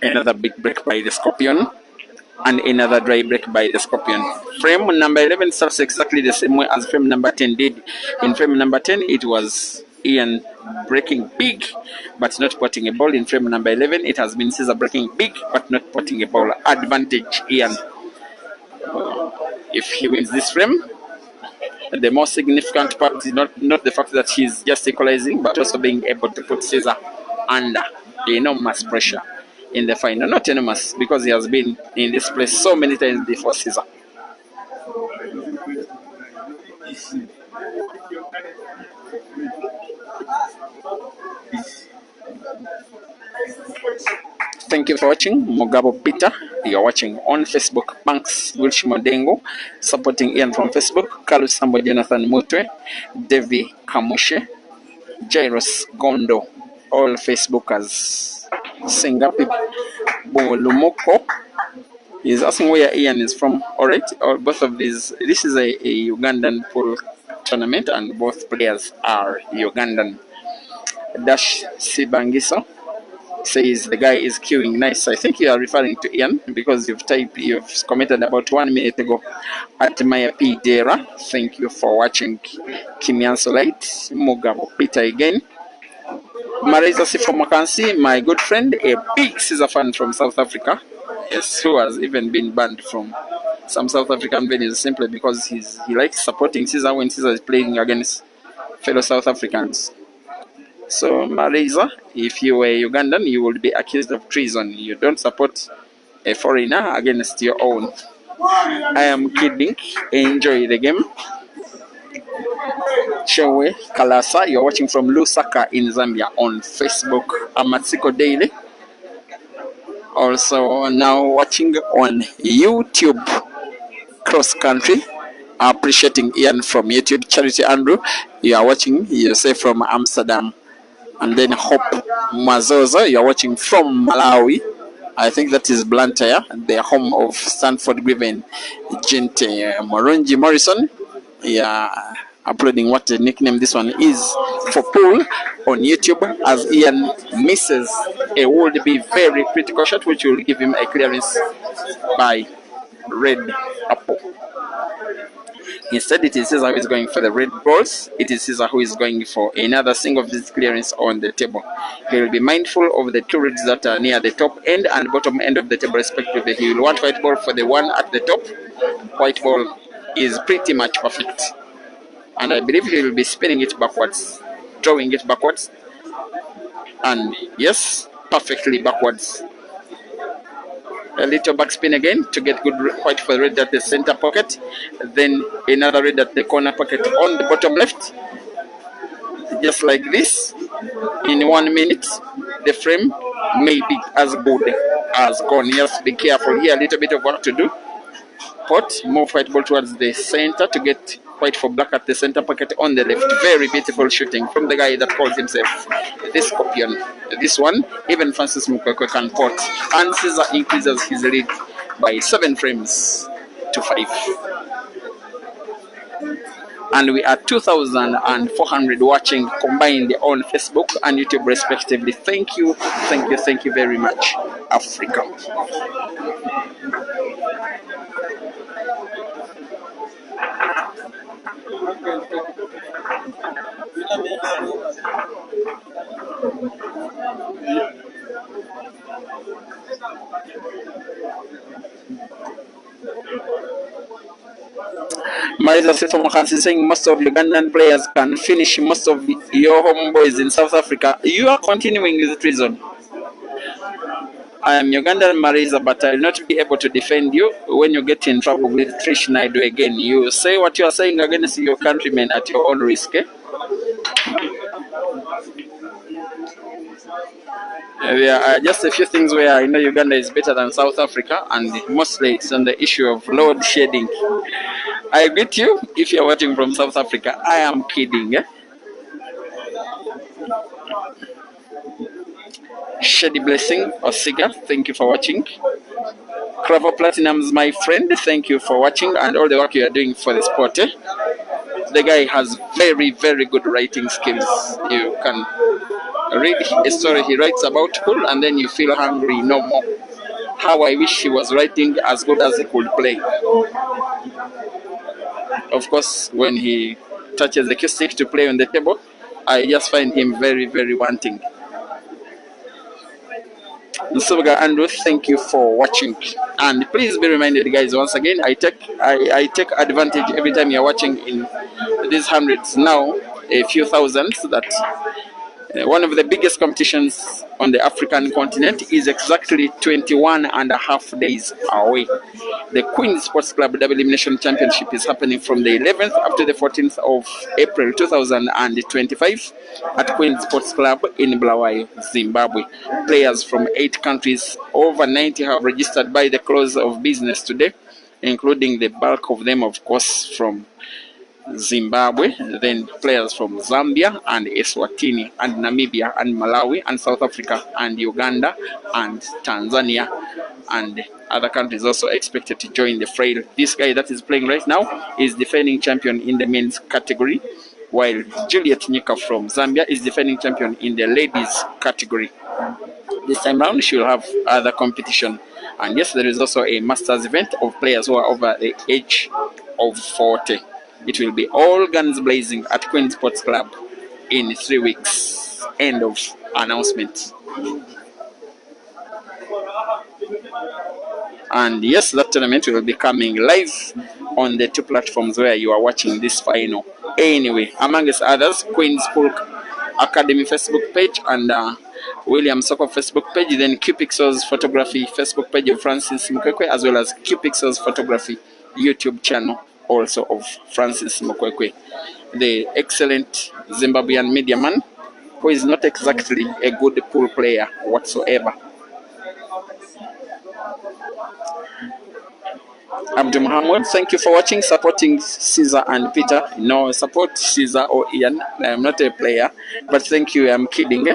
Another big break by the Scorpion, and another dry break by the Scorpion. Frame number 11 starts exactly the same way as frame number 10 did. In frame number 10, it was Ian breaking big but not potting a ball. In frame number 11, it has been Ceazer breaking big but not potting a ball. Advantage Ian. If he wins this frame, the most significant part is not the fact that he's just equalizing, but also being able to put Ceazer under enormous pressure in the final. Not enormous, because he has been in this place so many times before Ceazer. Thank you for watching. Mugabo Peter, you're watching on Facebook. Banks Wilshimodengo, supporting Ian from Facebook. Kalu Sambo Jonathan Mutwe, Devi Kamushe, Jairus Gondo, all Facebookers. Singapi Lumoko is asking where Ian is from. Alright, or both of these. This is a Ugandan pool tournament, and both players are Ugandan. Dash Sibangiso says the guy is queuing. Nice. I think you are referring to Ian because you've commented about 1 minute ago at Maya P. Dera. Thank you for watching. Kimiansolite Mugabo Peter again. Marisa Sifomakansi, my good friend, a big Ceazer fan from South Africa. Yes, who has even been banned from some South African venues simply because he likes supporting Ceazer when Ceazer is playing against fellow South Africans. So, Marisa, if you were Ugandan, you would be accused of treason. You don't support a foreigner against your own. I am kidding. Enjoy the game. Chewe Kalasa, you're watching from Lusaka in Zambia on Facebook. Amatsiko Daily. Also now watching on YouTube. Cross country. Appreciating Ian from YouTube. Charity Andrew, you are watching, you say from Amsterdam. And then Hope Mazoza, you are watching from Malawi. I think that is Blantyre, the home of Stanford Griven. Gente Moronji Morrison, yeah, uploading what the nickname this one is for pool on YouTube, as Ian misses a would be very critical shot which will give him a clearance by Red Apple. Instead, it is Ceazer who is going for the red balls. It is Ceazer who is going for another single visit clearance on the table. He will be mindful of the two reds that are near the top end and bottom end of the table respectively. He will want white ball for the one at the top. White ball is pretty much perfect. And I believe he will be spinning it backwards, drawing it backwards. And yes, perfectly backwards. A little backspin again to get good white for red at the center pocket. Then another red at the corner pocket on the bottom left. Just like this. In 1 minute, the frame may be as good as gone. Yes, be careful here. A little bit of work to do. Pot, move white ball towards the center to get white for black at the center pocket on the left. Very beautiful shooting from the guy that calls himself the Scorpion. This one, even Francis Mukwekwe can pot. And Ceazer increases his lead by 7 frames to 5. And we are 2,400 watching combined on Facebook and YouTube respectively. Thank you very much, Africa. Marisa Setomokansi is saying most of Ugandan players can finish most of your homeboys in South Africa. You are continuing with treason. I am Ugandan Marisa, but I will not be able to defend you when you get in trouble with Trish Naidu again. You say what you are saying against your countrymen at your own risk. Eh? There are just a few things where I know Uganda is better than South Africa, and mostly it's on the issue of load shedding. I greet you if you're watching from South Africa. I am kidding. Eh? Shady Blessing Osiga, thank you for watching. Cravo Platinum's my friend, thank you for watching and all the work you are doing for the sport. Eh? The guy has very, very good writing skills. You can read a story he writes about pool and then you feel hungry no more. How I wish he was writing as good as he could play. Of course, when he touches the cue stick to play on the table, I just find him very, very wanting. Nsubuga Andrew, thank you for watching. And please be reminded, guys, once again, I take advantage every time you're watching in these hundreds, now a few thousands, that One of the biggest competitions on the African continent is exactly 21 and a half days away. The Queen Sports Club Double Elimination Championship is happening from the 11th up to the 14th of April 2025 at Queen Sports Club in Bulawayo, Zimbabwe. Players from 8 countries, over 90 have registered by the close of business today, including the bulk of them, of course, from Zimbabwe, then players from Zambia and Eswatini and Namibia and Malawi and South Africa and Uganda and Tanzania, and other countries also expected to join the fray. This guy that is playing right now is defending champion in the men's category, while Juliet Nyika from Zambia is defending champion in the ladies category. This time round she will have other competition, and yes, there is also a masters event of players who are over the age of 40. It will be all guns blazing at Queen Sports Club in 3 weeks. End of announcement. And yes, that tournament will be coming live on the 2 platforms where you are watching this final. Anyway, amongst others, Queen's Pool Academy Facebook page and William Soko Facebook page, then Qpixel's photography Facebook page of Francis Mukwekwe, as well as Qpixel's photography YouTube channel also of Francis Mukwekwe, the excellent Zimbabwean media man who is not exactly a good pool player whatsoever. Abdul Muhammad, thank you for watching, supporting Ceazer and Peter. No, support Ceazer or Ian. I am not a player, but thank you. I'm kidding.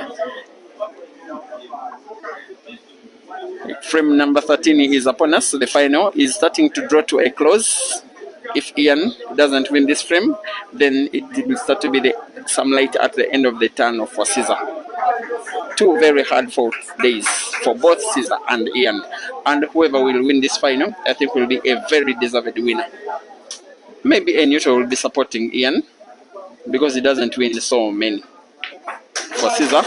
Frame number 13 is upon us. The final is starting to draw to a close. If Ian doesn't win this frame, then it will start to be some light at the end of the tunnel for Ceazer. 2 very hard-fought days for both Ceazer and Ian, and whoever will win this final, I think, will be a very deserved winner. Maybe a neutral will be supporting Ian because he doesn't win so many. For Ceazer,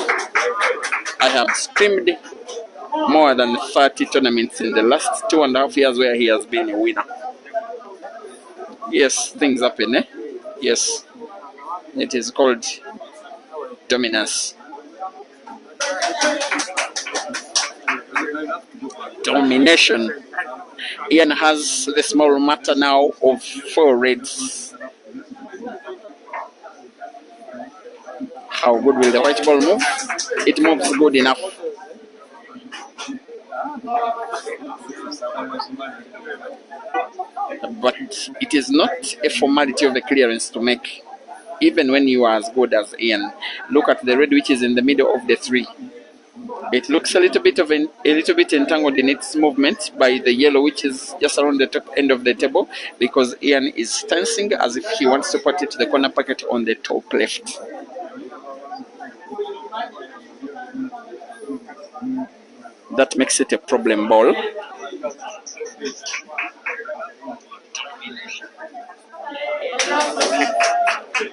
I have streamed more than 30 tournaments in the last 2.5 years where he has been a winner. Yes, things happen, eh? Yes, it is called dominance. Domination. Ian has the small matter now of 4 reds. How good will the white ball move? It moves good enough. But it is not a formality of the clearance to make, even when you are as good as Ian. Look at the red which is in the middle of the 3. It looks a little bit entangled in its movement by the yellow which is just around the top end of the table, because Ian is stancing as if he wants to put it to the corner pocket on the top left. That makes it a problem ball.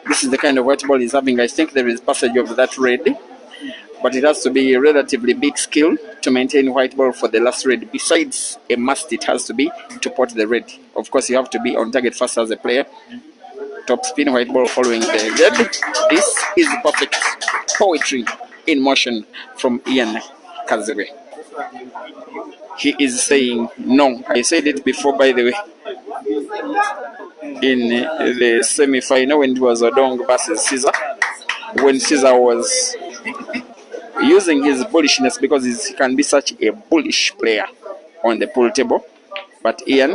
This is the kind of white ball he's having. I think there is passage of that red, but it has to be a relatively big skill to maintain white ball for the last red. Besides a must, it has to be to pot the red. Of course, you have to be on target fast as a player. Top spin, white ball following the red. This is perfect poetry in motion from Ian Kazibwe. He is saying no. I said it before, by the way, in the semi-final when it was Odong versus Ceazer, when Ceazer was using his bullishness, because he can be such a bullish player on the pool table, but Ian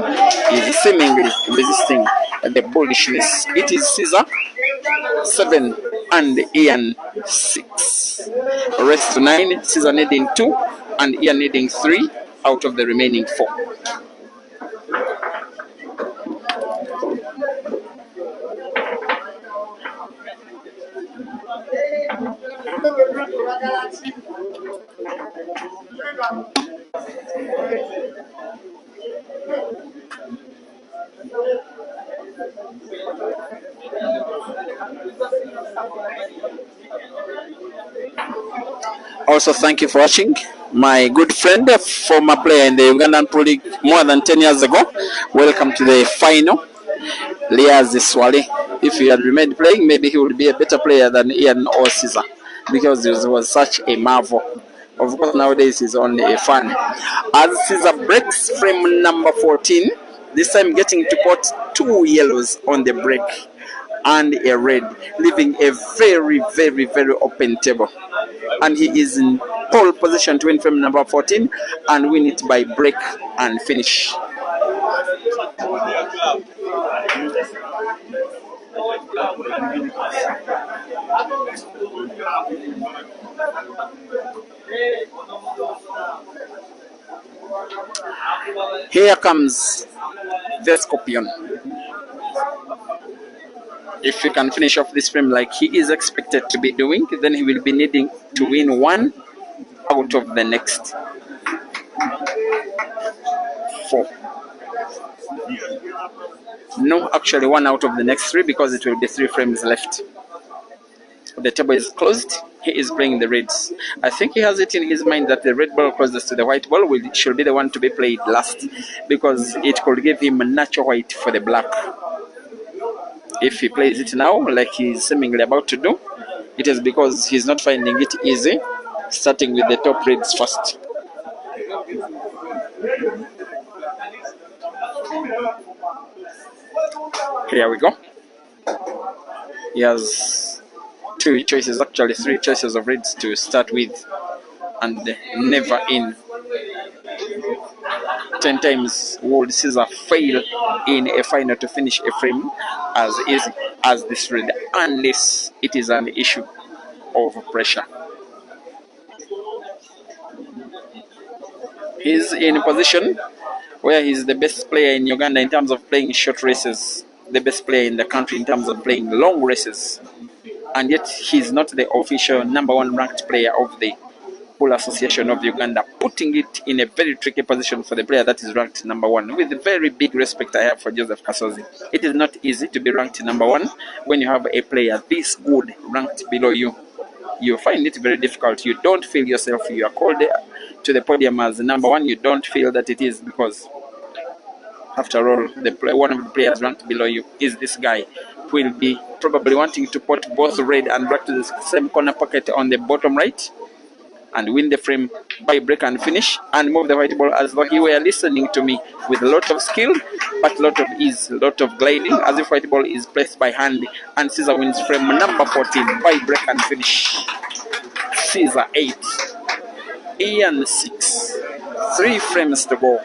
is seemingly resisting the bullishness. It is Ceazer 7 and Ian 6. Rest to 9. Ceazer needing 2 and Ian needing 3 out of the remaining 4. Also, thank you for watching. My good friend, former player in the Ugandan Pro League more than 10 years ago. Welcome to the final. Liaz Swale. If he had remained playing, maybe he would be a better player than Ian or Ceazer. because it was such a marvel. Of course, nowadays it's only a fun. As Ceazer breaks frame number 14, this time getting to put 2 yellows on the break and a red, leaving a very, very, very open table. And he is in pole position to win frame number 14 and win it by break and finish. Here comes the Scorpion. If he can finish off this frame like he is expected to be doing, then he will be needing to win 1 out of the next 4. No, actually 1 out of the next 3, because it will be 3 frames left. The table is closed. He is playing the reds. I think he has it in his mind that the red ball closest to the white ball should be the one to be played last, because it could give him a natural white for the black. If he plays it now, like he's seemingly about to do, it is because he's not finding it easy, starting with the top reds first. Here we go. He has 2 choices, actually 3 choices of reds to start with, and never in 10 times would Ceazer fail in a final to finish a frame as easy as this red, unless it is an issue of pressure. He's in a position where he's the best player in Uganda in terms of playing short races, the best player in the country in terms of playing long races, and yet he's not the official number 1 ranked player of the Pool Association of Uganda, putting it in a very tricky position for the player that is ranked number 1. With the very big respect I have for Joseph Kasozi, it is not easy to be ranked number 1 when you have a player this good ranked below you. You find it very difficult. You don't feel yourself, you are called to the podium as number 1. You don't feel that it is, because after all, one of the players ranked below you is this guy, who will be probably wanting to put both red and black to the same corner pocket on the bottom right and win the frame by break and finish, and move the white ball as though he were listening to me, with a lot of skill, but a lot of ease, a lot of gliding, as if white ball is placed by hand, and Ceazer wins frame number 14 by break and finish. Ceazer 8, Ian 6, 3 frames to go.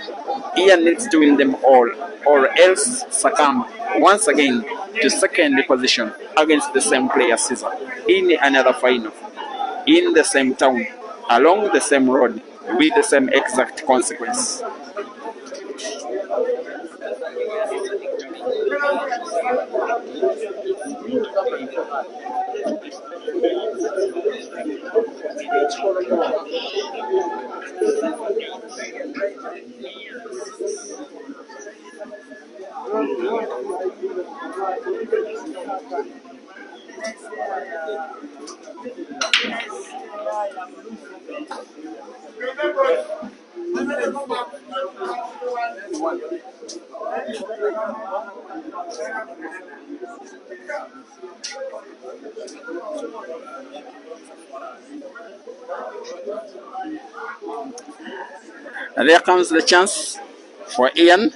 Ian needs to win them all, or else succumb once again to second position against the same player Ceazer in another final, in the same town, along the same road, with the same exact consequence. And there comes the chance for Ian.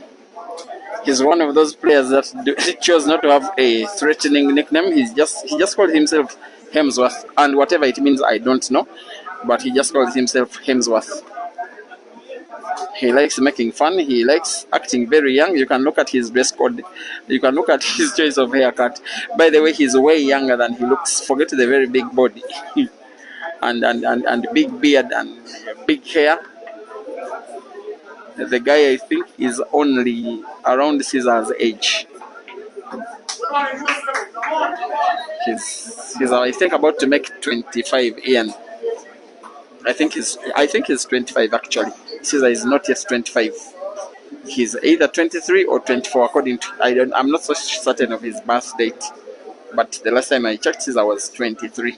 He's one of those players that chose not to have a threatening nickname. He just called himself Hemsworth, and whatever it means, I don't know, but he just calls himself Hemsworth. He likes making fun. He likes acting very young. You can look at his dress code. You can look at his choice of haircut. By the way, he's way younger than he looks. Forget the very big body and big beard and big hair. The guy, I think, is only around Ceazer's age. He's I think about to make 25. Ian, I think he's 25 actually. Ceazer is not yet 25. He's either 23 or 24 according to I'm not so certain of his birth date, but the last time I checked, Ceazer was 23.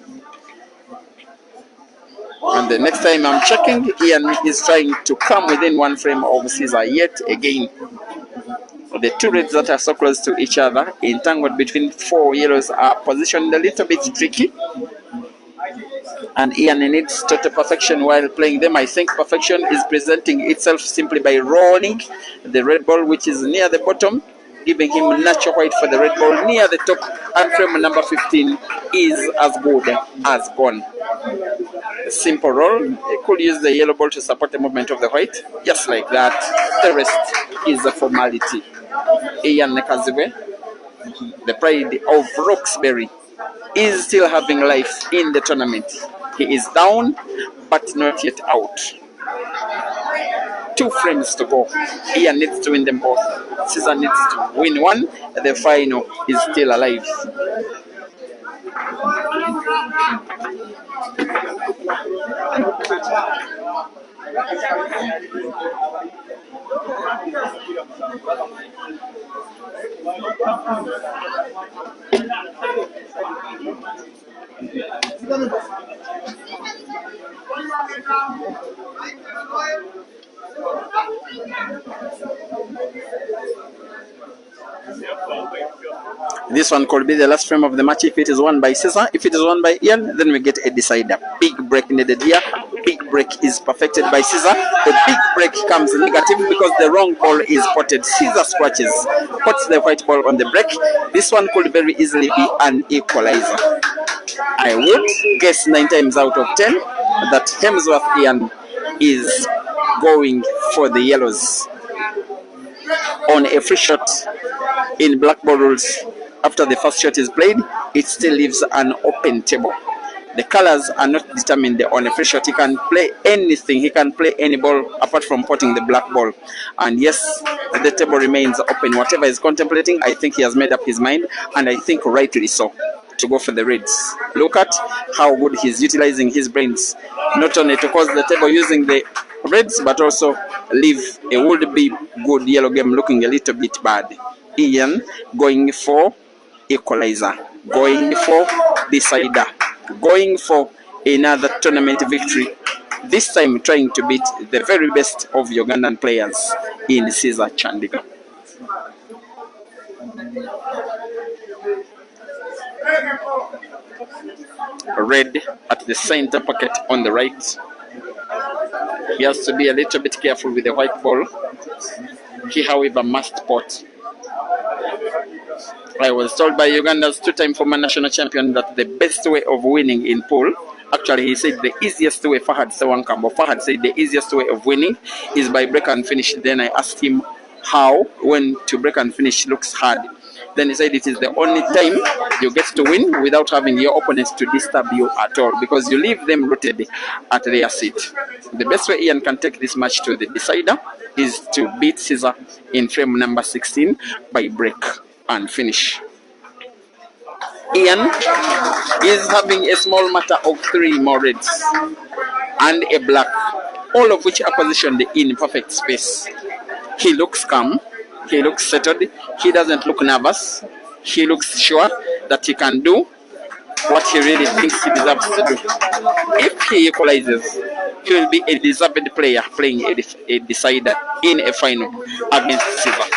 And the next time I'm checking, Ian is trying to come within 1 frame of Ceazer yet again. The 2 reds that are so close to each other, entangled between 4 yellows, are positioned a little bit tricky. and Ian needs total perfection while playing them. I think perfection is presenting itself simply by rolling the red ball, which is near the bottom, giving him natural white for the red ball near the top, and frame number 15 is as good as gone. Simple roll. He could use the yellow ball to support the movement of the white, just like that. The rest is a formality. Ian Kazibwe, the pride of Roxbury, is still having life in the tournament. He is down, but not yet out. 2 frames to go. Ian needs to win them both. Ceazer needs to win one. The final is still alive. This one could be the last frame of the match if it is won by Ceazer. If it is won by Ian, then we get a decider. Big break needed here. Big break is perfected by Ceazer. The big break comes negative because the wrong ball is potted. Ceazer scratches, puts the white ball on the break. This one could very easily be an equalizer. I would guess 9 times out of 10 that Hemsworth Ian is going for the yellows on a free shot. In black ball rules, after the first shot is played, it still leaves an open table. The colors are not determined on a free shot. He can play anything. He can play any ball apart from potting the black ball. And yes, the table remains open. Whatever he's contemplating, I think he has made up his mind, and I think rightly so, to go for the reds. Look at how good he's utilizing his brains, not only to cause the table using the reds, but also leave a would-be good yellow game looking a little bit bad. Ian going for equalizer, going for decider, going for another tournament victory, this time trying to beat the very best of Ugandan players in Ceazer Chandiga. Red at the center pocket on the right. He has to be a little bit careful with the white ball. He, however, must pot. I was told by Uganda's 2-time former national champion that the best way of winning in pool, actually he said the easiest way, Fahad said the easiest way of winning is by break and finish. Then I asked him how, when to break and finish looks hard. Then he said it is the only time you get to win without having your opponents to disturb you at all, because you leave them rooted at their seat. The best way Ian can take this match to the decider is to beat Ceazer in frame number 16 by break and finish. Ian is having a small matter of 3 more reds and a black, all of which are positioned in perfect space. He looks calm, he looks settled, he doesn't look nervous, he looks sure that he can do what he really thinks he deserves to do. If he equalizes, he will be a deserved player playing a decider in a final against Ceazer.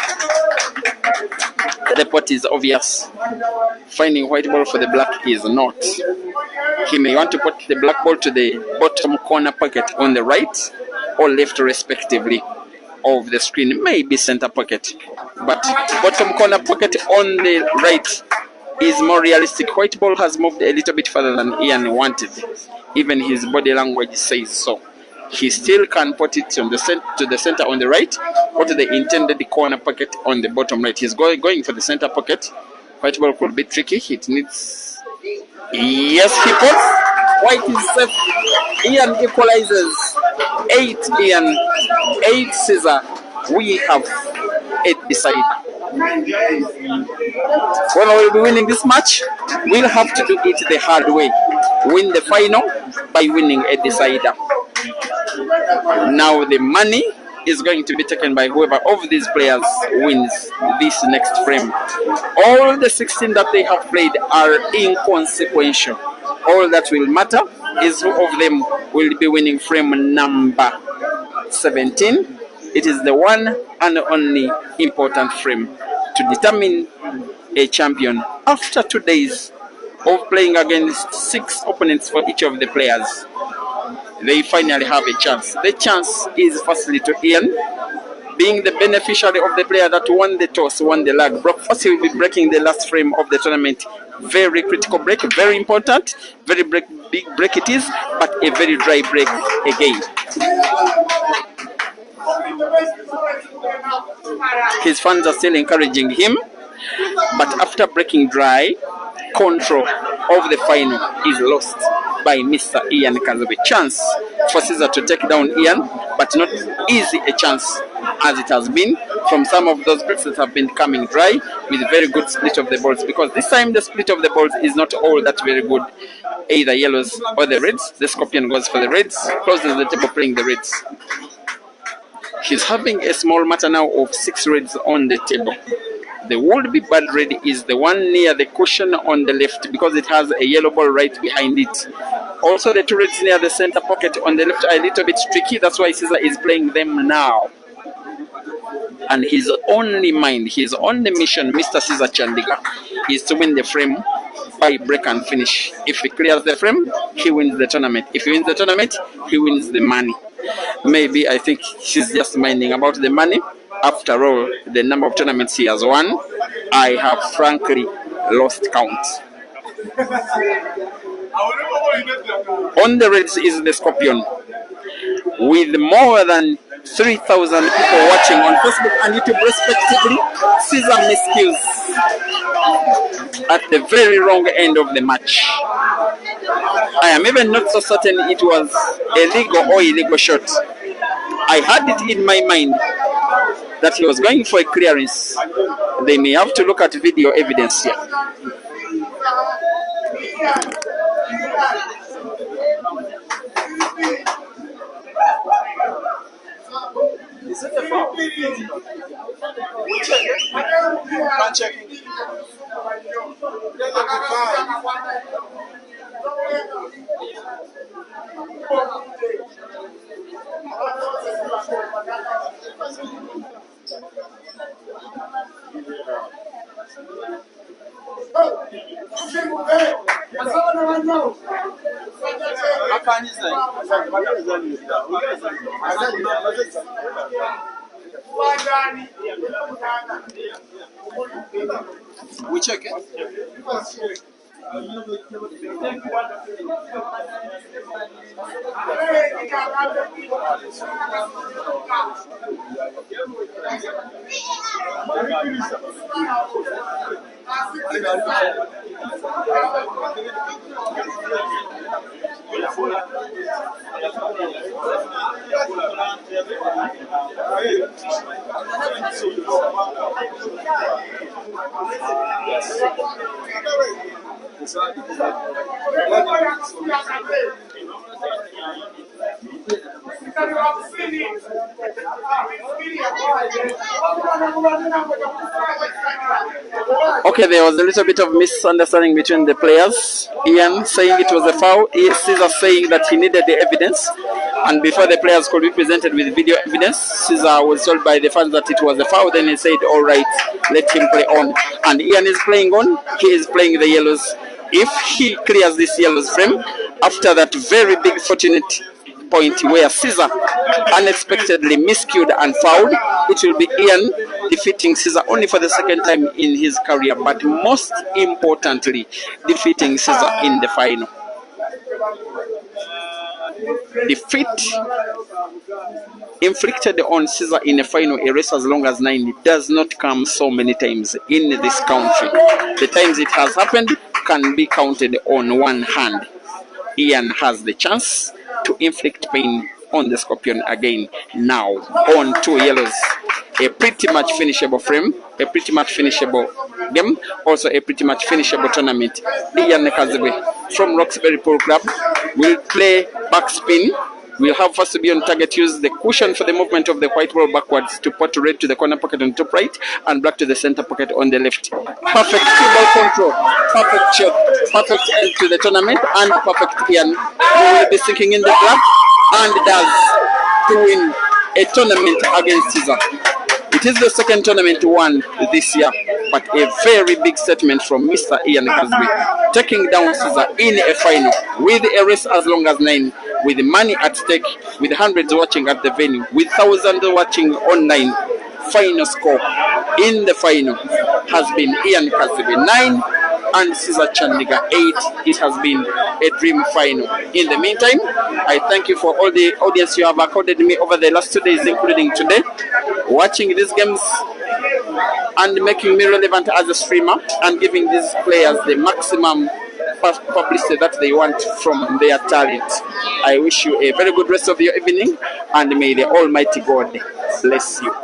The pot is obvious. Finding white ball for the black is not. He may want to put the black ball to the bottom corner pocket on the right or left respectively of the screen, maybe center pocket, but bottom corner pocket on the right is more realistic. White ball has moved a little bit further than Ian wanted. Even his body language says so. He still can put it on the to the center on the right, or to the intended corner pocket on the bottom right. He's going for the center pocket. White ball could be tricky. It needs... Yes, he puts. White is safe. Ian equalizes. 8 Ian, 8 Ceazer. We have 8 decider. When we'll be winning this match, we'll have to do it the hard way. Win the final by winning a decider. Now the money is going to be taken by whoever of these players wins this next frame. All the 16 that they have played are inconsequential. All that will matter is who of them will be winning frame number 17. It is the one and only important frame to determine a champion after 2 days of playing against 6 opponents for each of the players, they finally have a chance. The chance is firstly to Ian, being the beneficiary of the player that won the toss, won the lag. Brock Fossey will be breaking the last frame of the tournament. Very critical break, very important, very big break it is, but a very dry break again. His fans are still encouraging him, but after breaking dry, control of the final is lost by Mr. Ian Kazibwe. Chance for Ceazer to take down Ian, but not easy a chance as it has been from some of those breaks that have been coming dry with very good split of the balls, because this time the split of the balls is not all that very good, either yellows or the reds. The Scorpion goes for the reds, closes the table playing the reds. He's having a small matter now of 6 reds on the table. The would-be bad red is the one near the cushion on the left because it has a yellow ball right behind it. Also, the 2 reds near the center pocket on the left are a little bit tricky. That's why Ceazer is playing them now. And his only mind, his only mission, Mr. Ceazer Chandiga, is to win the frame by break and finish. If he clears the frame, he wins the tournament. If he wins the tournament, he wins the money. Maybe I think he's just minding about the money. After all, the number of tournaments he has won, I have frankly lost count. On the reds is the Scorpion, with more than 3,000 people watching on Facebook and YouTube respectively. Ceazer miscues at the very wrong end of the match. I am even not so certain it was a legal or illegal shot. I had it in my mind that he was going for a clearance. They may have to look at video evidence here.
Is it a foul? We check it. Can't check it. We check it.
Okay, there was a little bit of misunderstanding between the players. Ian saying it was a foul, Ceazer saying that he needed the evidence, and before the players could be presented with video evidence, Ceazer was told by the fans that it was a foul. Then he said, all right, let him play on. And Ian is playing on, he is playing the yellows. If he clears this yellows frame, after that very big fortunate point where Ceazer unexpectedly miscued and fouled, it will be Ian defeating Ceazer only for the second time in his career, but most importantly, defeating Ceazer in the final. Defeat inflicted on Ceazer in a final, a race as long as 9, does not come so many times in this country. The times it has happened can be counted on one hand. Ian has the chance to inflict pain on the Scorpion again now on 2 yellows. A pretty much finishable frame, a pretty much finishable game, also a pretty much finishable tournament. Ian Kazibwe from Roxbury Pool Club will play backspin. We'll have first to be on target, use the cushion for the movement of the white ball backwards to put red to the corner pocket on top right and black to the center pocket on the left. Perfect ball control, perfect shot, perfect end to the tournament, and perfect Ian who will be sinking in the black and does to win a tournament against Ceazer. It is the second tournament won this year, but a very big statement from Mr. Ian Kazibwe, taking down Ceazer in a final with a race as long as 9, with money at stake, with hundreds watching at the venue, with thousands watching online. Final score in the final has been Ian Kazibwe 9 and Ceazer Chandiga 8. It has been a dream final. In the meantime, I thank you for all the audience you have accorded me over the last 2 days, including today, watching these games and making me relevant as a streamer and giving these players the maximum publicity that they want from their talent. I wish you a very good rest of your evening, and may the Almighty God bless you.